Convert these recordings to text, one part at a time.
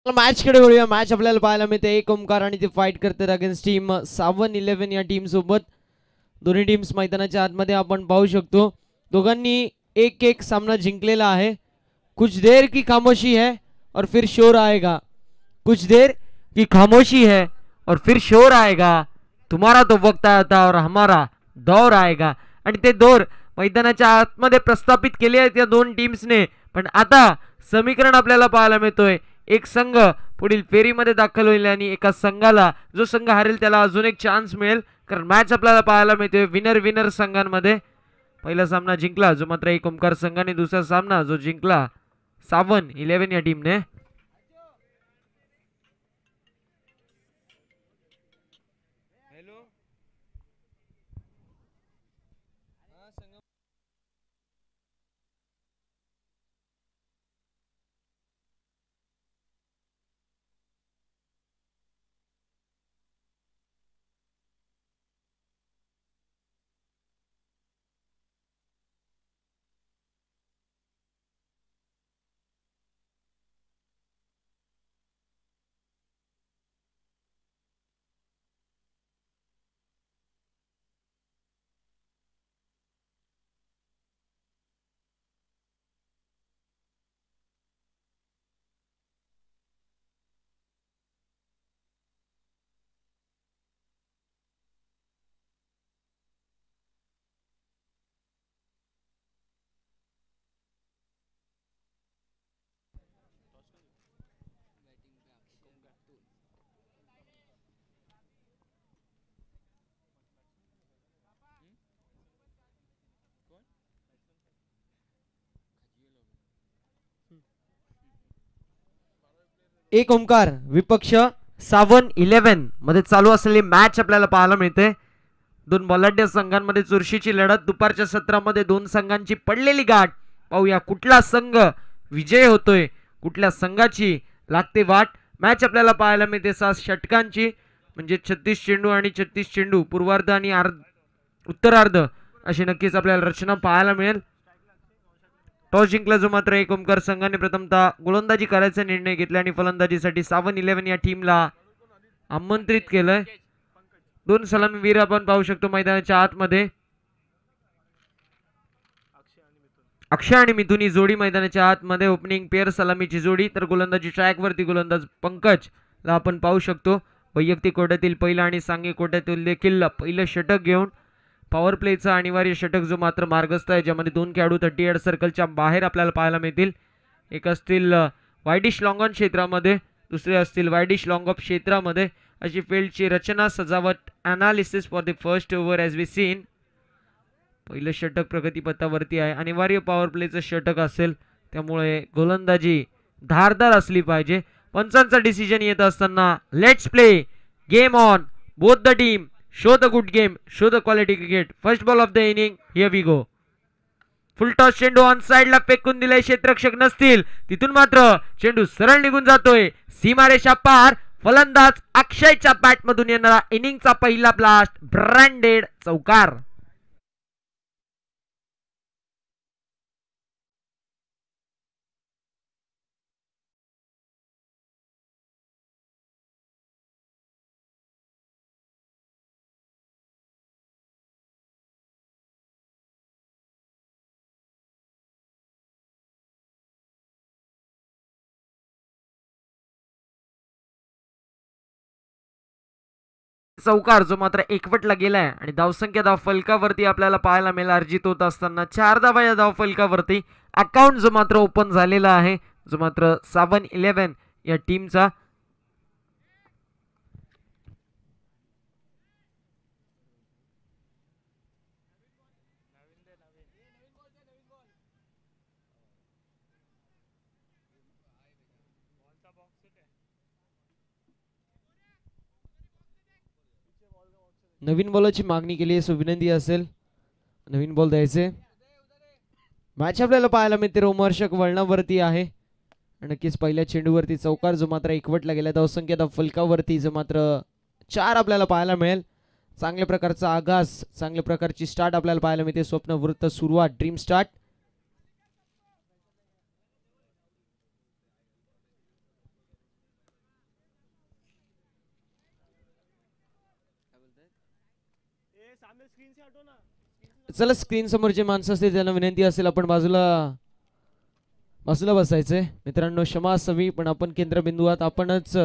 Match कडे वळूया. Match आपल्याला पाहायला मिळते एक ओमकार आणि ते फाईट करतात अगेन्स्ट टीम 7-11 या टीम सोबत. दोन्ही टीम्स मैदानाच्या आतमध्ये आपण पाहू शकतो. दोघांनी एक एक सामना जिंकलेला आहे. कुछ देर की खामोशी है और फिर शोर आएगा. कुछ देर की खामोशी है और फिर शोर आएगा. तुम्हारा तो वक्त आया था और हमारा दौर आएगा. आणि ते दौर मैदानाच्या आतमध्ये प्रस्थापित केले आहेत या दोन टीम्सने. पण आता समीकरण आपल्याला पाहायला मिळतोय. एक संघ पुढील फेरीमध्ये दाखल होईल आणि एका संघाला, जो संघ हारेल त्याला अजून एक चान्स मिळेल. कारण मॅच आपल्याला पाहायला मिळते विनर विनर संघांमध्ये. पहिला सामना जिंकला जो मात्र एक ओमकार संघाने, दुसरा सामना जो जिंकला 7-11 या टीमने. एक ओमकार विपक्ष 7-11 मध्ये चालू असलेली मॅच आपल्याला पाहायला मिळते. दोन बलाढ्य संघांमध्ये चुरशीची लढत. दुपारच्या सत्रामध्ये दोन संघांची पडलेली गाठ. पाहूया कुठला संघ विजय होतोय, कुठल्या संघाची लागते वाट. मॅच आपल्याला पाहायला मिळते 7 षटकांची, म्हणजे 36 चेंडू आणि 36 चेंडू, पूर्वार्ध आणि उत्तरार्ध अशी नक्कीच आपल्याला रचना पाहायला मिळेल. टॉस जिंकला जो मात्र एक ओमकार संघाने प्रथमतः गोलंदाजी करायचा निर्णय घेतला आणि फलंदाजीसाठी 7-11 या टीमला आमंत्रित केलंय. दोन सलामीवीर आपण पाहू शकतो मैदानाच्या आतमध्ये. अक्षय आणि मिथुन ही जोडी मैदानाच्या आतमध्ये, ओपनिंग पेअर सलामीची जोडी. तर गोलंदाजी ट्रॅकवरती गोलंदाज पंकजला आपण पाहू शकतो. वैयक्तिक कोट्यातील पहिला आणि सांघिक कोट्यातील देखील पहिलं षटक घेऊन पॉवर प्लेचा अनिवार्य षटक जो मात्र मार्गस्थ आहे, ज्यामध्ये दोन खेळाडू 38 सर्कलच्या बाहेर आपल्याला पाहायला मिळतील. एक असतील वायडिश लॉंग ऑन क्षेत्रामध्ये, दुसरे असतील वायडिश लॉंग ऑफ क्षेत्रामध्ये. अशी फील्डची रचना, सजावट, analysis for the first over as we seen. पहिलं षटक प्रगतीपथावरती आहे. अनिवार्य पॉवर प्लेचं षटक असेल, त्यामुळे गोलंदाजी धारदार असली पाहिजे. पंचांचा डिसिजन येत असताना let's play game on both the team. Show the good game, show the quality cricket. First ball of the inning, here we go. Full toss चेंडू ऑन साइडला फेकून दिलाय. क्षेत्ररक्षक नसतील, तिथून मात्र चेंडू सरळ निघून जातोय सीमारेषा पार. फलंदाज अक्षयच्या बॅटमधून येणारा इनिंगचा पहिला ब्लास्ट, ब्रँडेड चौकार. चौकार जो मात्र एकवटला गेलाय आणि धावसंख्या धाव फलकावरती आपल्याला पाहायला मिळेल अर्जित होत असताना 4 धावा या धाव फलकावरती. अकाउंट जो मात्र ओपन झालेला आहे, जो मात्र 7-11 या टीमचा. नवीन बॉलची मागणी केली आहे, सो विनंती असेल नवीन बॉल द्यायचे. मॅच आपल्याला पाहायला मिळते रोमहर्षक वळणावरती आहे. नक्कीच पहिल्या चेंडूवरती चौकार जो मात्र एकवटला गेला. धावसंख्या धाव फलकावरती जो मात्र 4 आपल्याला पाहायला मिळेल. चांगल्या प्रकारचा आगास, चांगल्या प्रकारची स्टार्ट आपल्याला पाहायला मिळते. स्वप्नवृत्त सुरुवात, ड्रीम स्टार्ट. चला स्क्रीन समोरचे माणसं असतील त्यांना विनंती असेल आपण बाजूला बाजूला बसायचंय. मित्रांनो क्षमा असावी पण आपण केंद्रबिंदू आहात. आपणच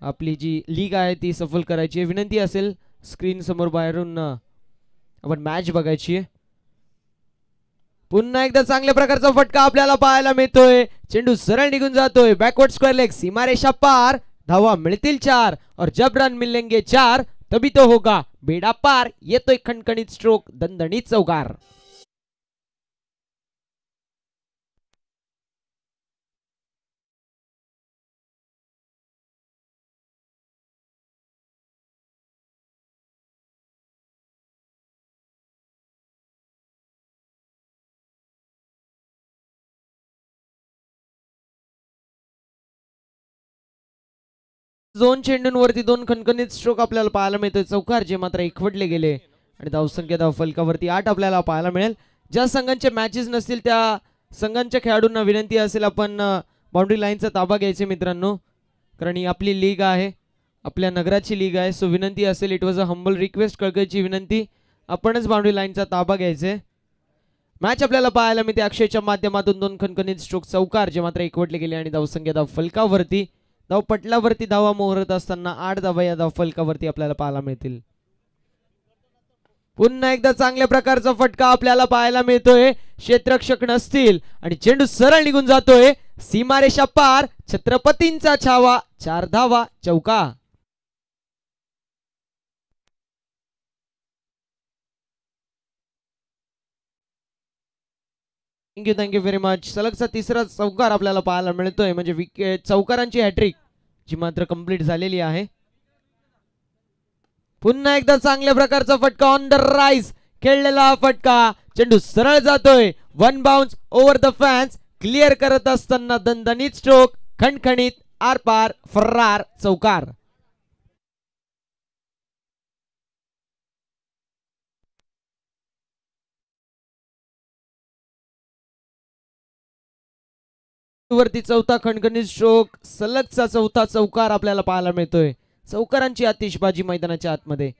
आपली जी लीग आहे ती सफल करायची आहे. विनंती असेल स्क्रीन समोर बाहेरून आपण मॅच बघायची आहे. पुन्हा एकदा चांगल्या प्रकारचा फटका आपल्याला पाहायला मिळतोय. चेंडू सरळ निघून जातोय. बॅकवर्ड स्क्वेअर लेग सीमारेषा पार. धावा मिळतील 4 और जब रन मिलेंगे 4 तभी तो होगा बेडा पार. येतोय खणखणीत स्ट्रोक दणदणीत चौकार. दोन चेंडूंवरती 2 खणखणीत स्ट्रोक आपल्याला पाहायला मिळतोय. चौकार जे मात्र एकवटले गेले आणि धावसंख्या धाव फलकावरती 8 आपल्याला पाहायला मिळेल. ज्या संघांचे मॅचेस नसतील त्या संघांच्या खेळाडूंना विनंती असेल आपण बाउंड्री लाईनचा ताबा घ्यायचे मित्रांनो, कारण ही आपली लीग आहे, आपल्या नगराची लीग आहे. सो विनंती असेल, it was a humble request, कळकळीची विनंती, आपणच बाउंड्री लाईनचा ताबा घ्यायचे. मॅच आपल्याला पाहायला मिळते अक्षयच्या माध्यमातून 2 खणखणीत स्ट्रोक चौकार जे मात्र एकवटले गेले आणि धावसंख्या धाव फलकावरती धाव पटलावरती धावा मोहरत असताना 8 धावा या धाव फलकावरती आपल्याला पाहायला मिळतील. पुन्हा एकदा चांगल्या प्रकारचा फटका आपल्याला पाहायला मिळतोय. क्षेत्ररक्षक नसतील आणि चेंडू सरळ निघून जातोय सीमारेषा पार. छत्रपतींचा छावा 4 धावा चौका. Thank you very much. सलगचा तिसरा चौकार आपल्याला पाहायला मिळतोय, म्हणजे विकेट चौकारांची हॅट्रिक जी मात्र कंप्लीट झालेली आहे. पुन्हा एकदा चांगल्या प्रकारचा फटका ऑन द राईज खेळलेला फटका. चेंडू सरळ जातोय. 1 bounce over the fans. Clear करत असताना दणदणीत स्ट्रोक खणखणीत आरपार फरार चौकार. वरती चौथा खणखणीत स्ट्रोक, सलगचा चौथा चौकार आपल्याला पाहायला मिळतोय. चौकारांची आतिषबाजी मैदानाच्या आतमध्ये.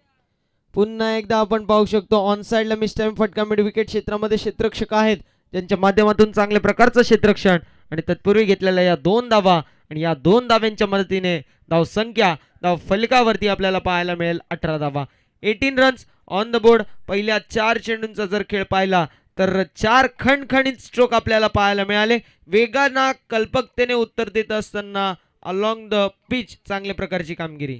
पुन्हा एकदा आपण पाहू शकतो ऑन साइडला मिस्टाइम फटका मिड विकेट क्षेत्रामध्ये क्षेत्ररक्षक आहेत ज्यांच्या माध्यमातून चांगल्या प्रकारचं क्षेत्ररक्षण आणि तत्पूर्वी घेतलेल्या या 2 धावा आणि या 2 धाव्यांच्या मदतीने धाव संख्या धाव फलकावरती आपल्याला पाहायला मिळेल 18 धावा. 18 रन्स ऑन द बोर्ड. पहिल्या 4 चेंडूंचा जर खेळ पाहिला तर 4 खणखणीत स्ट्रोक आपल्याला पाहायला मिळाले. वेगानं कल्पकतेने उत्तर देत असताना अलॉंग द पिच चांगल्या प्रकारची कामगिरी.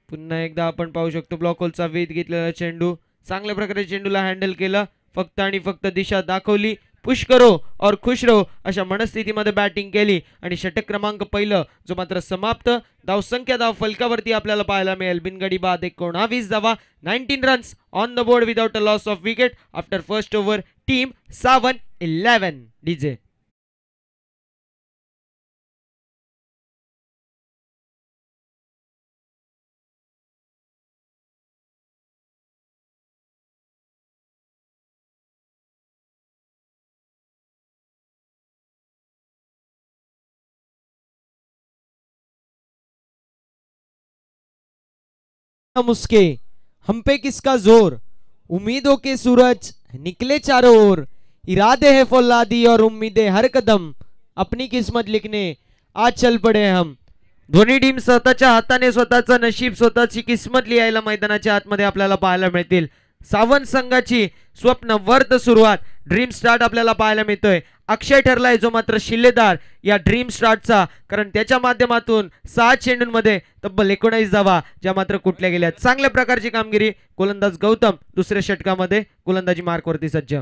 पुन्हा एकदा आपण पाहू शकतो ब्लॉक होलचा वेध घेतलेला चेंडू, चांगल्या प्रकारे चेंडूला हँडल केलं, फक्त आणि फक्त दिशा दाखवली, पुश करो और खुश रहो अशा मनस्थितीमध्ये बॅटिंग केली आणि षटक क्रमांक पहिलं जो मात्र समाप्त. धावसंख्या धाव फलकावरती आपल्याला पाहायला मिळेल बिनगडी बाद 19 धावा. 19 runs on the board without a loss of wicket after first over. Team 7-11 DJ. मुस्के हम पे किसका जोर, उम्मीदों के सूरज निकले चारों ओर, इरादे है फौलादी और उम्मीदें हर कदम, अपनी किस्मत लिखने आज चल पडे हम. दोन्ही टीम स्वतःच्या हाताने स्वतःचं नशीब स्वतःची किस्मत लिहायला मैदानाच्या आतमध्ये आपल्याला पाहायला मिळतील. सावंत संघाची स्वप्नवर्ध सुरुवात, ड्रीम स्टार्ट आपल्याला पाहायला मिळतोय. अक्षय ठरलाय जो मात्र शिल्लेदार या ड्रीम स्टार्टचा, कारण त्याच्या माध्यमातून 6 चेंडूंमध्ये तब्बल 19 धावा ज्या मात्र कुठल्या गेल्या. चांगल्या प्रकारची कामगिरी. गोलंदाज गौतम दुसऱ्या षटकामध्ये गोलंदाजी मार्कवरती सज्ज.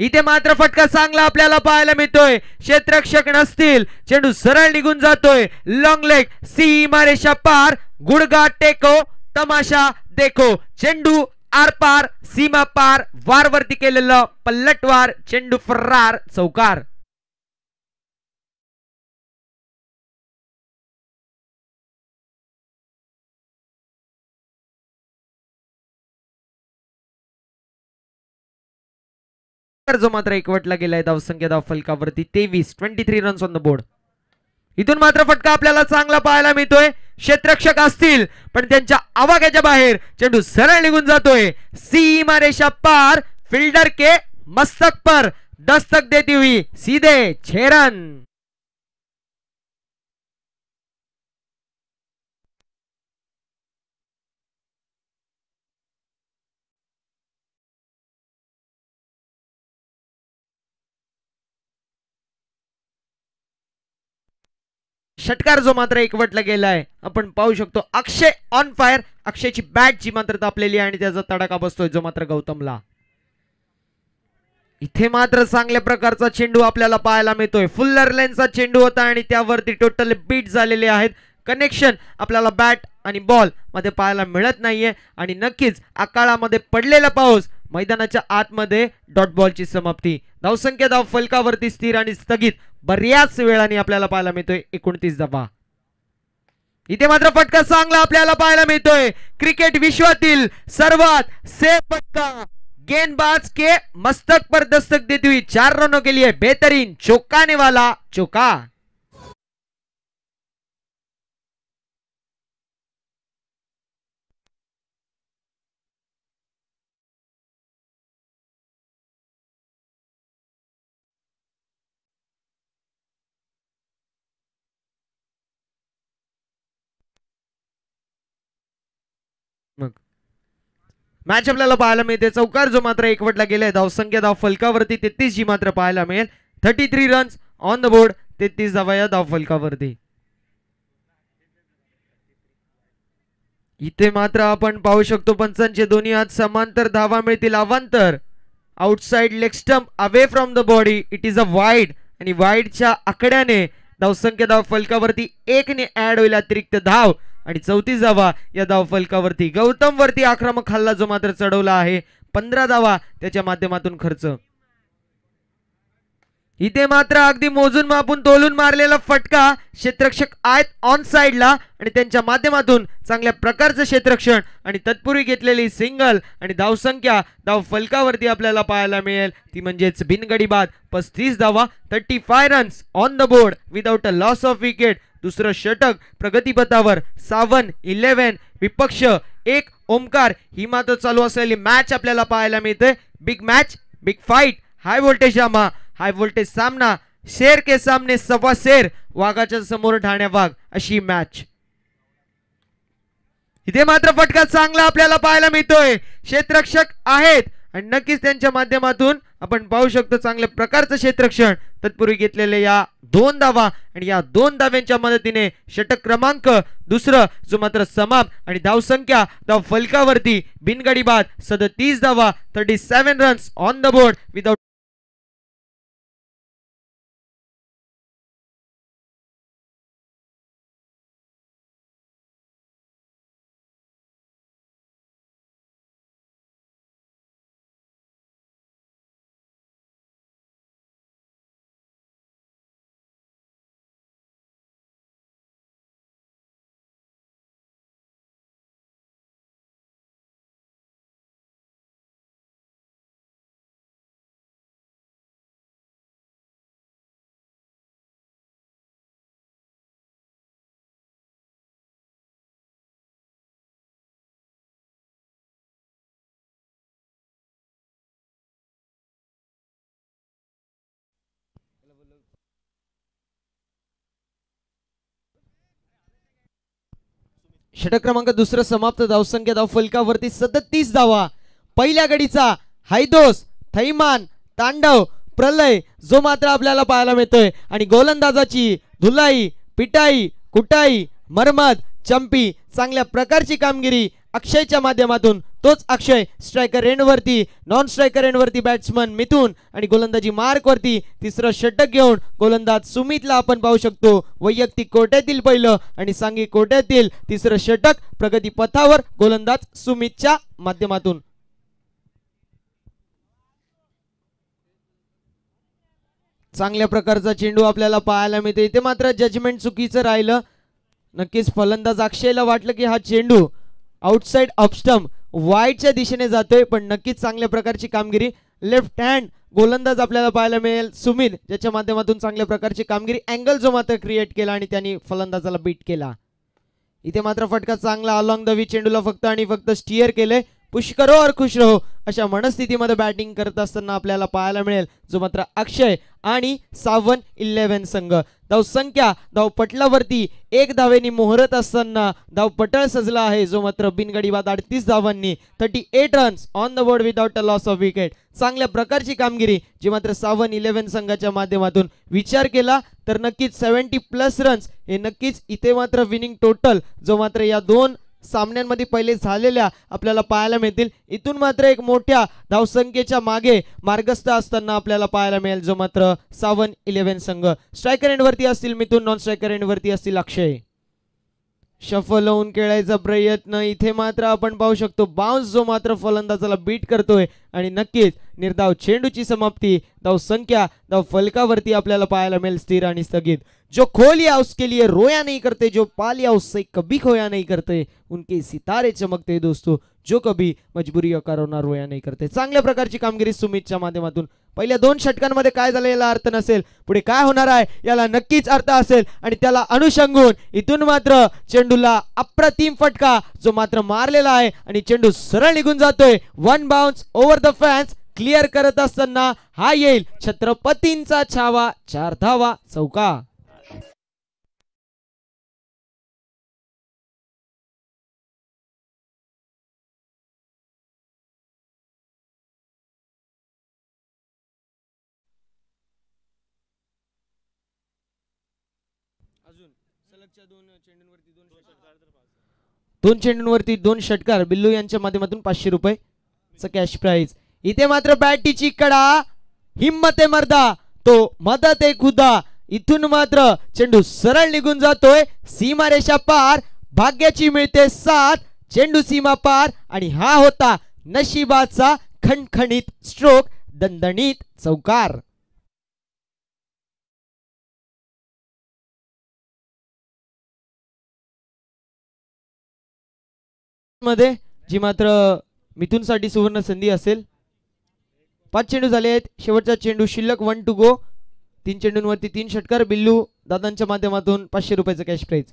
इथे मात्र फटका चांगला आपल्याला पाहायला मिळतोय. क्षेत्ररक्षक नसतील, चेंडू सरळ निघून जातोय. लॉंग लेग सीमारेषा पार. गुडघा टेको तमाशा देखो. चेंडू आरपार सीमा पार. वारवरती केलेलं पल्लटवार चेंडू फरार चौकार. जो मात्र एकवटला गेलाय धावसंख्या धाव फलकावरती 23 रन्स ऑन द बोर्ड. इथून मात्र फटका आपल्याला चांगला पाहायला मिळतोय. क्षेत्ररक्षक असतील पण त्यांच्या आवाक्याच्या बाहेर चेंडू सरळ निघून जातोय. सीमा रेषा पार, फिल्डर के मस्तक पर दस्तक देती हुई सीधे 6 रन. षटकार जो मात्र एकवटला गेलाय आपण पाहू शकतो. अक्षय ऑन फायर. अक्षयची बॅट जी मात्र तापलेली आहे आणि त्याचा तडाखा बसतोय जो मात्र गौतमला. इथे मात्र चांगल्या प्रकारचा चेंडू आपल्याला पाहायला मिळतोय. फुल्लर लेनचा चेंडू होता आणि त्यावरती टोटल बीट झालेले आहेत. कनेक्शन आपल्याला बॅट आणि बॉल मध्ये पाहायला मिळत नाहीये आणि नक्कीच आकाळामध्ये पडलेला पाऊस, मैदानाच्या आतमध्ये डॉट बॉलची समाप्ती. धावसंख्या धाव फलकावरती स्थिर आणि स्थगित बऱ्याच वेळाने आपल्याला पाहायला मिळतोय. 29 धावा. इथे मात्र फटका चांगला आपल्याला पाहायला मिळतोय. क्रिकेट विश्वातील सर्वात सेफ फटका. गेंदबाज के मस्तक पर दस्तक देती हुई 4 रनों के लिए बेहतरीन चौकाने वाला चौका. मग मॅच आपल्याला पाहायला मिळते. चौकार जो मात्र एकवटला गेलाय. धावसंख्या धाव फलकावरती 33 जी मात्र पाहायला मिळेल. 33 रन्स ऑन द बोर्ड. 33 धावा या धाव फलकावरती. इथे मात्र आपण पाहू शकतो पंचांचे दोन्ही हात समांतर. धावा मिळतील अवांतर. Outside leg stump away from the body. It is a wide आणि वाईडच्या आकड्याने धावसंख्या धाव फलकावरती 1 ने ऍड होईल अतिरिक्त धाव आणि 34 धावा या धाव फलकावरती. गौतम वरती आक्रमक हल्ला जो मात्र चढवला आहे. 15 धावा त्याच्या माध्यमातून खर्च. इथे मात्र अगदी मोजून मापून तोलून मारलेला फटका. क्षेत्ररक्षक आहेत ऑन साइडला आणि त्यांच्या माध्यमातून चांगल्या प्रकारचं क्षेत्ररक्षण आणि तत्पूर्वी घेतलेली सिंगल आणि धावसंख्या धाव फलकावरती आपल्याला पाहायला मिळेल ती म्हणजेच बिनगडी बाद. 35 धावा. 35 runs on the board without a loss of wicket. दुसरं षटक प्रगतीपथावर. 7-11 विपक्ष 1 ओमकार. ही मात्र चालू असलेली मॅच आपल्याला पाहायला मिळते. Big match, big fight, high voltage drama, high voltage सामना. शेर के सामने सवा शेर. वाघाच्या समोर ठाण्या वाघ अशी मॅच. इथे मात्र फटका चांगला आपल्याला पाहायला मिळतोय. क्षेत्ररक्षक आहेत आणि नक्कीच त्यांच्या माध्यमातून आपण पाहू शकतो चांगल्या प्रकारचं क्षेत्ररक्षण. तत्पूर्वी घेतलेले या 2 धावा आणि या 2 धाव्यांच्या मदतीने षटक क्रमांक दुसरं जो मात्र समाप्त आणि धावसंख्या धाव फलकावरती बिनगडी बाद. 37 धावा. 37 runs on the board without. षटक क्रमांक दुसरं समाप्त. धावसंख्या धाव फलकावरती 37 धावा. पहिल्या गडीचा हायदोस, थैमान, तांडव, प्रलय जो मात्र आपल्याला पाहायला मिळतोय आणि गोलंदाजाची धुलाई, पिटाई, कुटाई, मरमत, चंपी चांगल्या प्रकारची कामगिरी अक्षयच्या माध्यमातून. तोच अक्षय striker एंडवरती, non striker एंडवरती batsman Mithun आणि गोलंदाजी मार्क वरती. तिसरं षटक घेऊन गोलंदाज सुमितला आपण पाहू शकतो. वैयक्तिक कोट्यातील पहिलं आणि सांघिक कोट्यातील तिसरं षटक प्रगती पथावर गोलंदाज सुमितच्या माध्यमातून. चांगल्या प्रकारचा चेंडू आपल्याला पाहायला मिळते. इथे मात्र जजमेंट चुकीचं राहिलं. नक्कीच फलंदाज अक्षयला वाटलं की हा चेंडू आउटसाइड ऑफ स्टंप वाईडच्या दिशेने जातोय पण नक्कीच चांगल्या प्रकारची कामगिरी. लेफ्ट हँड गोलंदाज आपल्याला पाहायला मिळेल सुमित, ज्याच्या माध्यमातून चांगल्या प्रकारची कामगिरी अँगल जो मात्र क्रिएट केला आणि त्यांनी फलंदाजाला बीट केला. इथे मात्र फटका चांगला अलॉंग द वी चेंडूला फक्त आणि फक्त स्टिअर केले. पुश करो और खुश रहो अशा मनस्थितीमध्ये बॅटिंग करत असताना आपल्याला पाहायला मिळेल जो मात्र अक्षय आणि सावन 11 संघ. धावसंख्या धावपटलावरती 1 धावेनी मोहरत असताना धावपटळ सजला आहे जो मात्र बिनगडी बाद 38 धावांनी 38 runs on the board without a loss of wicket. चांगल्या प्रकारची कामगिरी जी मात्र सावन 11 संघाच्या माध्यमातून विचार केला तर नक्कीच 70+ रन्स हे नक्कीच इथे मात्र विनिंग टोटल जो मात्र या दोन सामन्यांमध्ये पहिले झालेल्या आपल्याला पाहायला मिळतील. इथून मात्र एक मोठ्या धावसंख्येच्या मागे मार्गस्थ असताना आपल्याला पाहायला मिळेल जो मात्र सावन 11 संघ. स्ट्रायकर एंडवरती असतील मिथून, नॉन स्ट्रायकर एंडवरती असतील अक्षय. शफल होऊन खेळायचा प्रयत्न, इथे मात्र आपण पाहू शकतो बाउन्स जो मात्र फलंदाजाला बीट करतोय आणि नक्कीच निर्धाव चेंडूची समाप्ती धावसंख्या धाव फलकावरती आपल्याला पाहायला मिळेल स्थिर आणि स्थगित. जो खोल या उसके लिए रोया नहीं करते, जो पाल या उससे कभी खोया नहीं करते, उनके सितारे चमकते दोस्तों, जो कभी मजबुरी होना रोया नहीं करते. चांगल्या प्रकारची कामगिरी सुमितच्या माध्यमातून. पहिल्या 2 षटकांमध्ये काय झालं याला अर्थ नसेल, पुढे काय होणार आहे याला नक्कीच अर्थ असेल आणि त्याला अनुषंगून इथून मात्र चेंडूला अप्रतिम फटका जो मात्र मारलेला आहे आणि चेंडू सरळ निघून जातोय. 1 bounce over the fans clear करत असताना हा येईल छत्रपतींचा छावा, 4 धावा चौका. दोन चेंडूंवरती 2 षटकार बिल्लू यांच्या माध्यमातून 500 रुपये कॅश प्राइज. इथे मात्र बॅटीची कडा, हिम्मत आहे मर्दा तो मदत आहे खुदा. इथून मात्र चेंडू सरळ निघून जातोय सीमारेषा पार, भाग्याची मिळते साथ, चेंडू सीमा पार आणि हा होता नशिबाचा खणखणीत स्ट्रोक, दणदणीत चौकार. मध्ये जी मात्र मिथून साठी सुवर्ण संधी असेल. 5 चेंडू झाले आहेत, शेवटचा चेंडू शिल्लक, 1 टू गो. 3 चेंडूंवरती 3 षटकार बिल्लू दादांच्या माध्यमातून 500 रुपयाचं कॅश प्राइज.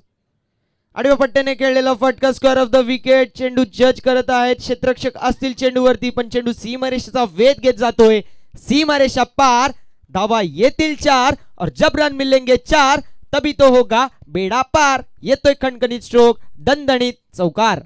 आडव्या पट्ट्याने खेळलेला फटका स्क्वेअर ऑफ द विकेट. चेंडू जज करत आहेत क्षेत्ररक्षक असतील चेंडूवरती, पण चेंडू सीमारेषेचा वेध घेत जातोय, सीमारेषा पार. धावा येतील 4 और जब रन मिलेंगे 4 तभी तो होगा बेड़ा पार. येतोय खणखणीत स्ट्रोक, दणदणीत चौकार.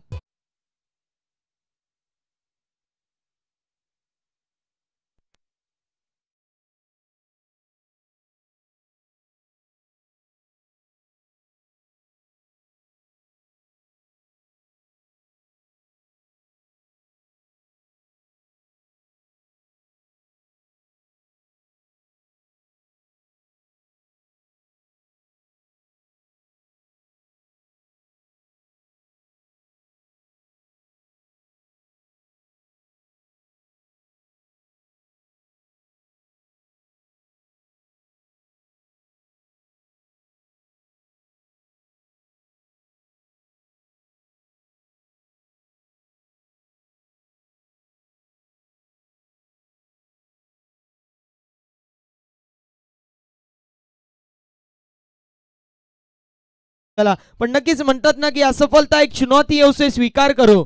पण नक्कीच म्हणतात ना की असफलता एक चुनौती है, उसे स्वीकार करो.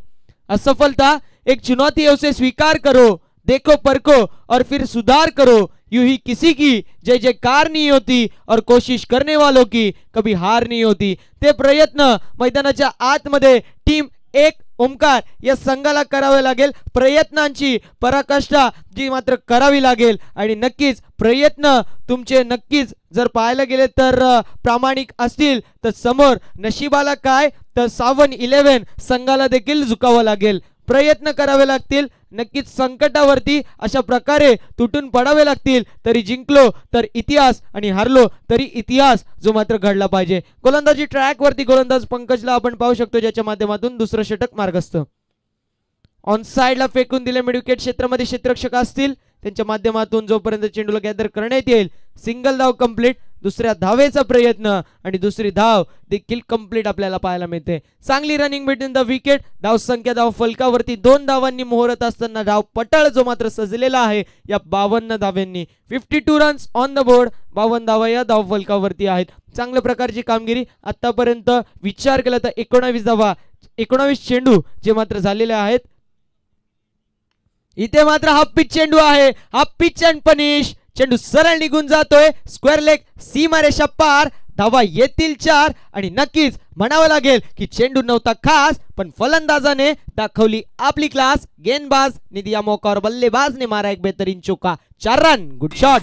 असफलता एक चुनौती है, उसे स्वीकार करो. देखो परखो और फिर सुधार करो. यूं ही किसी की जय जयकार नहीं होती और कोशिश करने वालों की कभी हार नहीं होती. ते प्रयत्न मैदानाच्या आतमध्ये टीम एक ओमकार या संघाला करावे लागेल. प्रयत्नांची पराकाष्ठा जी मात्र करावी लागेल आणि नक्कीच प्रयत्न तुमचे नक्कीच जर पाहायला गेले तर प्रामाणिक असतील तर समोर नशिबाला काय तर सावन 11 संघाला देखील झुकावं लागेल. प्रयत्न करावे लागतील. नक्कीच संकटावरती अशा प्रकारे तुटून पडावे लागतील. तरी जिंकलो तर इतिहास आणि हारलो तरी इतिहास जो मात्र घडला पाहिजे. गोलंदाजी ट्रॅक वरती गोलंदाज पंकजला आपण पाहू शकतो ज्याच्या माध्यमातून दुसरं षटक मार्गस्थ. ऑन साइडला फेकून दिले मिड विकेट क्षेत्रामध्ये क्षेत्ररक्षक असतील त्यांच्या माध्यमातून जोपर्यंत चेंडूला गॅदर करण्यात येईल सिंगल धाव कंप्लीट. दुसऱ्या धावेचा प्रयत्न आणि दुसरी धाव देखील कंप्लीट आपल्याला पाहायला मिळते. चांगली रनिंग बिटवीन द विकेट. धाव संख्या धाव फलकावरती 2 धावांनी मोहरत असताना धाव पटाळ जो मात्र सजलेला आहे या 52 धाव्यांनी. 52 रन्स ऑन द बोर्ड. 52 धावा या धाव फलकावरती आहेत. चांगल्या प्रकारची कामगिरी आतापर्यंत विचार केला तर 19 धावा 19 चेंडू जे मात्र झालेले आहेत. इथे मात्र हाफ पिच चेंडू आहे. Half pitch and punish. चेंडू सरळ निघून जातोय. स्क्वेअर लेग सीमारेषा पार. धावा येतील 4 आणि नक्कीच म्हणावं लागेल की चेंडू नव्हता खास पण फलंदाजाने दाखवली आपली क्लास. गेंदबाज ने दिया मौका और बल्लेबाज ने मारा एक बेहतरीन चौका. 4 run. Good shot.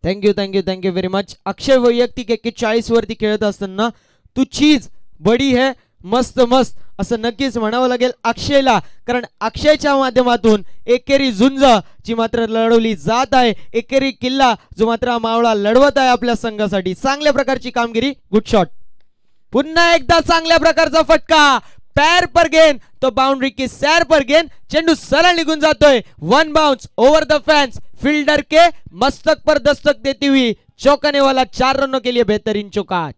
Thank you thank you thank you very much. Akshay वैयक्तिक 41 वरती खेळत असताना तू चीज बडी है मस्त मस्त असं नक्कीच म्हणावं लागेल अक्षयला. कारण अक्षयच्या माध्यमातून एकेरी झुंज जी मात्र लढवली जात आहे. एकेरी किल्ला जो मात्र मावळा लढवत आहे आपल्या संघासाठी. चांगल्या प्रकारची कामगिरी. Good shot. पुन्हा एकदा चांगल्या प्रकारचा फटका. पैर पर गेंद तो बाउंड्री की सैर पर गेंद. चेंडू सरळ निघून जातोय. 1 bounce over the fence. Fielder के मस्तक पर दस्तक देती हुई चौंकाने वाला 4 रनों के लिए बेहतरीन चौका.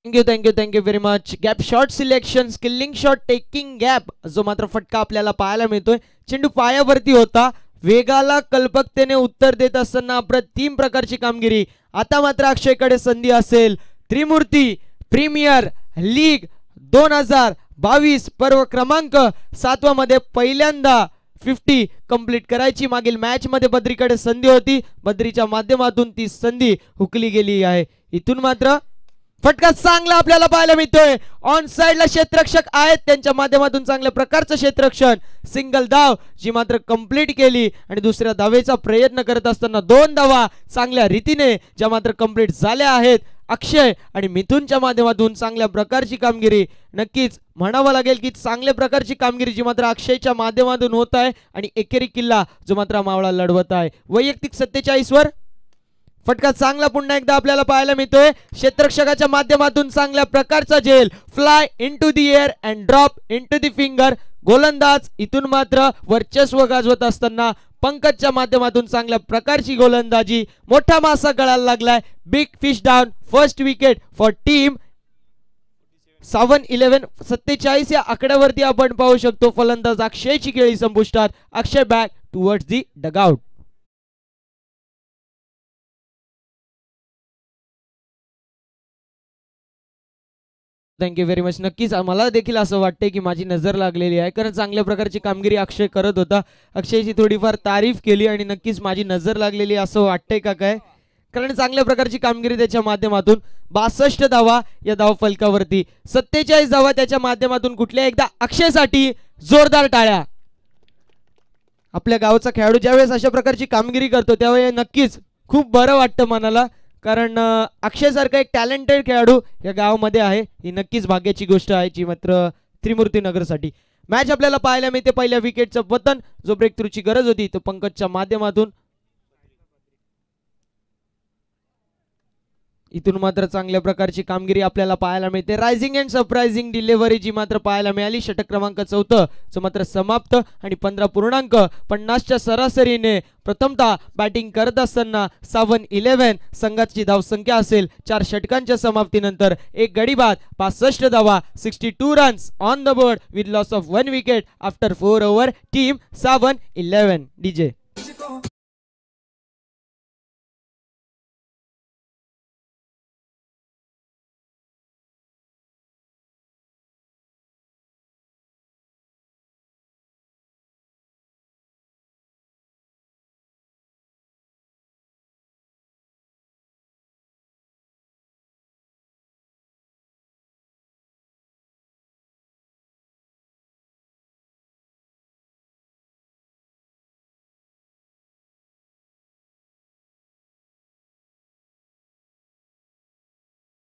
Thank you very much. Gap shot selection. Skilling shot taking gap जो मात्र फटका आपल्याला पाहायला मिळतोय. चेंडू पायावरती होता. वेगाला कल्पकतेने उत्तर देत असताना अप्रतिम प्रकारची कामगिरी. आता मात्र अक्षयकडे संधी असेल. त्रिमूर्ती प्रीमियर लीग 2022 पर्व क्रमांक 7 मध्ये पहिल्यांदा 50 कंप्लीट करायची. मागील मॅच मध्ये बद्रीकडे संधी होती. बद्रीच्या माध्यमातून ती संधी हुकली गेली आहे. इथून मात्र फटका चांगला आपल्याला पाहायला मिळतोय. ऑन साइडला क्षेत्ररक्षक आहेत. त्यांच्या माध्यमातून चांगल्या प्रकारचं क्षेत्ररक्षण. सिंगल धाव जी मात्र कंप्लीट केली आणि दुसऱ्या धावेचा प्रयत्न करत असताना 2 धावा चांगल्या रीतीने ज्या मात्र कंप्लीट झाल्या आहेत. अक्षय आणि मिथुनच्या माध्यमातून चांगल्या प्रकारची कामगिरी. नक्कीच म्हणावं लागेल की चांगल्या प्रकारची कामगिरी जी मात्र अक्षयच्या माध्यमातून होत आहे आणि एकेरी किल्ला जो मात्र मावळा लढवत आहे. वैयक्तिक 47 वर फटका चांगला पुन्हा एकदा आपल्याला पाहायला मिळतोय. क्षेत्ररक्षकाच्या माध्यमातून चांगल्या प्रकारचा झेल. Fly into the air and drop into the finger. गोलंदाज इथून मात्र वर्चस्व गाजवत असताना पंकजच्या माध्यमातून चांगल्या प्रकारची गोलंदाजी. मोठा मासा गळायला लागलाय. Big fish down. First wicket for team 7-11. 47 या आकड्यावरती आपण पाहू शकतो फलंदाज अक्षयची खेळी संपुष्टात. Akshay back towards the dugout. Thank you very much. नक्कीच मला देखील असं वाटतंय की माझी नजर लागलेली आहे. कारण चांगल्या प्रकारची कामगिरी अक्षय करत होता. अक्षयची थोडीफार तारीफ केली आणि नक्कीच माझी नजर लागलेली असं वाटतंय का काय. कारण चांगल्या प्रकारची कामगिरी त्याच्या माध्यमातून. 62 धावा या धाव फलकावरती. 47 धावा त्याच्या माध्यमातून. कुठल्या एकदा अक्षयसाठी जोरदार टाळ्या. आपल्या गावचा खेळाडू ज्यावेळेस अशा प्रकारची कामगिरी करतो त्यावेळेस नक्कीच खूप बरं वाटतं मनाला. कारण अक्षय सारखा एक टॅलेंटेड खेळाडू या गावामध्ये आहे. ही नक्कीच भाग्याची गोष्ट आहे जी मात्र त्रिमूर्ती नगरसाठी. मॅच आपल्याला पाहायला मिळते. पहिल्या विकेटचं पतन. जो ब्रेक थ्रूची गरज होती तो पंकजच्या माध्यमातून. इथून मात्र चांगल्या प्रकारची कामगिरी आपल्याला पाहायला मिळते. रायझिंग अँड सरप्राइझिंग डिलिव्हरी जी मात्र पाहायला मिळाली. षटक क्रमांक 4 जो मात्र समाप्त आणि 15.50च्या सरासरीने प्रथमतः बॅटिंग करत असताना 7-11 संघाची धावसंख्या असेल. 4 षटकांच्या समाप्तीनंतर एक गडी बाद. 65 धावा. 62 runs on the board with loss of 1 wicket after 4 over. Team 7-11. DJ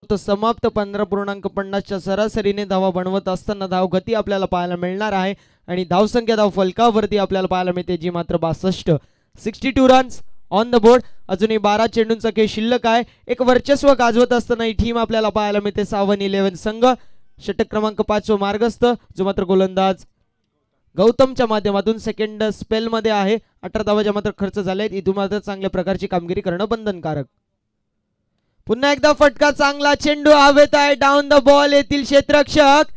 धावत समाप्त 15.50च्या सरासरीने धावा बनवत असताना धावगती आपल्याला पाहायला मिळणार आहे आणि धावसंख्या धाव फलकावरती आपल्याला पाहायला मिळते जी मात्र 62. 62 रन्स ऑन द बोर्ड. अजूनही 12 चेंडूंचा खेळ शिल्लक आहे. एक वर्चस्व गाजवत असताना ही टीम आपल्याला पाहायला मिळते 7-11 संघ. षटक क्रमांक 5 मार्गस्थ जो मात्र गोलंदाज गौतमच्या माध्यमातून सेकंड स्पेल मध्ये आहे. 18 धावाच्या मात्र खर्च झाले. इथून मात्र चांगल्या प्रकारची कामगिरी करणं बंधनकारक. पुन्हा एकदा फटका चांगला चेंडू हवेत आहे. डाऊन द बॉल येथील क्षेत्ररक्षक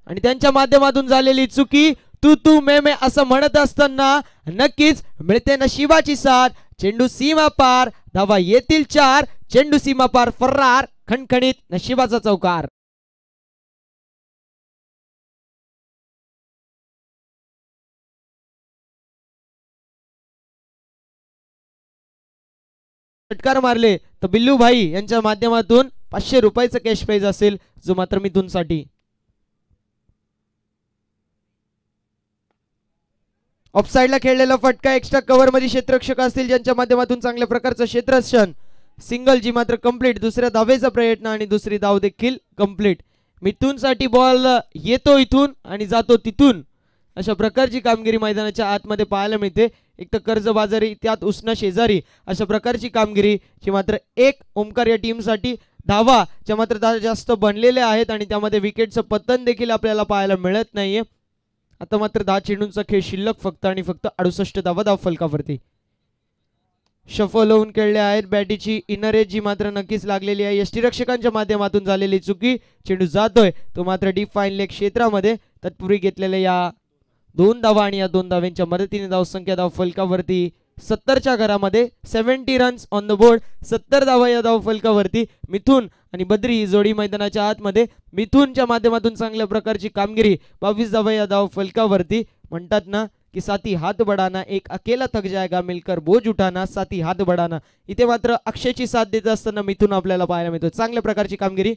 आणि त्यांच्या माध्यमातून झालेली चुकी. तू मे मे असं म्हणत असताना नक्कीच मिळते नशिबाची साथ. चेंडू सीमा पार. धावा येतील 4. चेंडू सीमा पार फरार. खणखणीत नशिबाचा चौकार. षटकार मारले तर बिल्लू भाई यांच्या माध्यमातून 500 रुपयाचं कॅश प्राइज असेल जो मात्र मिथुनसाठी. ऑफसाईडला खेळलेला फटका. एक्स्ट्रा कव्हर मध्ये क्षेत्ररक्षक असतील ज्यांच्या माध्यमातून चांगल्या प्रकारचं क्षेत्ररक्षण. सिंगल जी मात्र कंप्लीट. दुसऱ्या धावेचा प्रयत्न आणि दुसरी धाव देखील कंप्लीट. मिथुनसाठी बॉल येतो इथून आणि जातो तिथून अशा प्रकारची कामगिरी मैदानाच्या आतमध्ये पाहायला मिळते. एक तर कर्जबाजारी त्यात उष्ण शेजारी अशा प्रकारची कामगिरी जी मात्र एक ओमकार या टीमसाठी. धावा ज्या मात्र जास्त बनलेल्या आहेत आणि त्यामध्ये विकेटचं पतन देखील आपल्याला पाहायला मिळत नाहीये. आता मात्र 10 चेंडूंचा खेळ शिल्लक फक्त आणि फक्त 68 धावा धाव फलकावरती. शफल होऊन खेळले आहेत. बॅटीची इनर एज जी मात्र नक्कीच लागलेली आहे. यष्टीरक्षकांच्या माध्यमातून झालेली चुकी. चेंडू जातोय तो मात्र डीप फाईन लेग क्षेत्रामध्ये. तत्पूर्वी घेतलेल्या या 2 धावा आणि या 2 धाव्यांच्या मदतीने धावसंख्या धाव फलकावरती 70च्या घरामध्ये. 70 रन्स ऑन द बोर्ड. 70 धावा या धाव फलकावरती. मिथुन आणि बद्री ही जोडी मैदानाच्या आतमध्ये. मिथुनच्या माध्यमातून चांगल्या प्रकारची कामगिरी. 22 धावा या धाव फलकावरती. म्हणतात ना की साथी हात बढाना एक अकेला थक जाएगा मिलकर बोझ उठाना साथी हात बढाना. इथे मात्र अक्षयची साथ देत असताना मिथुन आपल्याला पाहायला मिळतो. चांगल्या प्रकारची कामगिरी.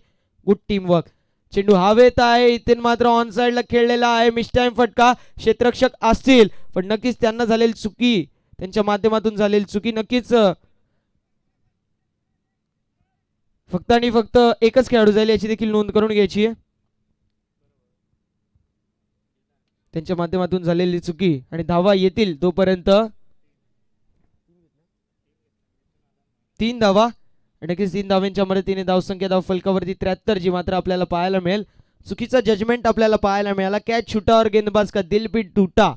Good team work. चेंडू हवेत आहे. इथे मात्र ऑन साइडला खेळलेला आहे. मिसटाइम फटका. क्षेत्ररक्षक असतील पण नक्कीच त्यांना झालेली चुकी. त्यांच्या माध्यमातून झालेली चुकी. नक्कीच फक्त आणि फक्त एकच खेळाडू जाईल याची देखील नोंद करून घ्यायची आहे. त्यांच्या माध्यमातून झालेली चुकी आणि धावा येतील तोपर्यंत 3 धावा. नक्कीच 3 धाव्यांच्या मदतीने धावसंख्या धाव फलकावरती 73 जी मात्र आपल्याला पाहायला मिळेल. चुकीचा जजमेंट आपल्याला पाहायला मिळाला. कॅच छुटा और गेंदबाज का दिल भी टूटा.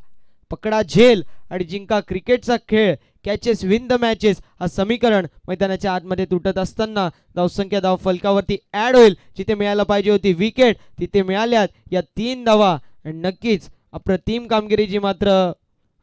पकडा झेल आणि जिंका क्रिकेटचा खेळ. कॅचेस विन द मॅचेस हा समीकरण मैदानाच्या आतमध्ये तुटत असताना धावसंख्या धाव फलकावरती ऍड होईल. जिथे मिळायला पाहिजे होती विकेट तिथे मिळाल्यात या 3 धावा आणि नक्कीच अप्रतिम कामगिरी जी मात्र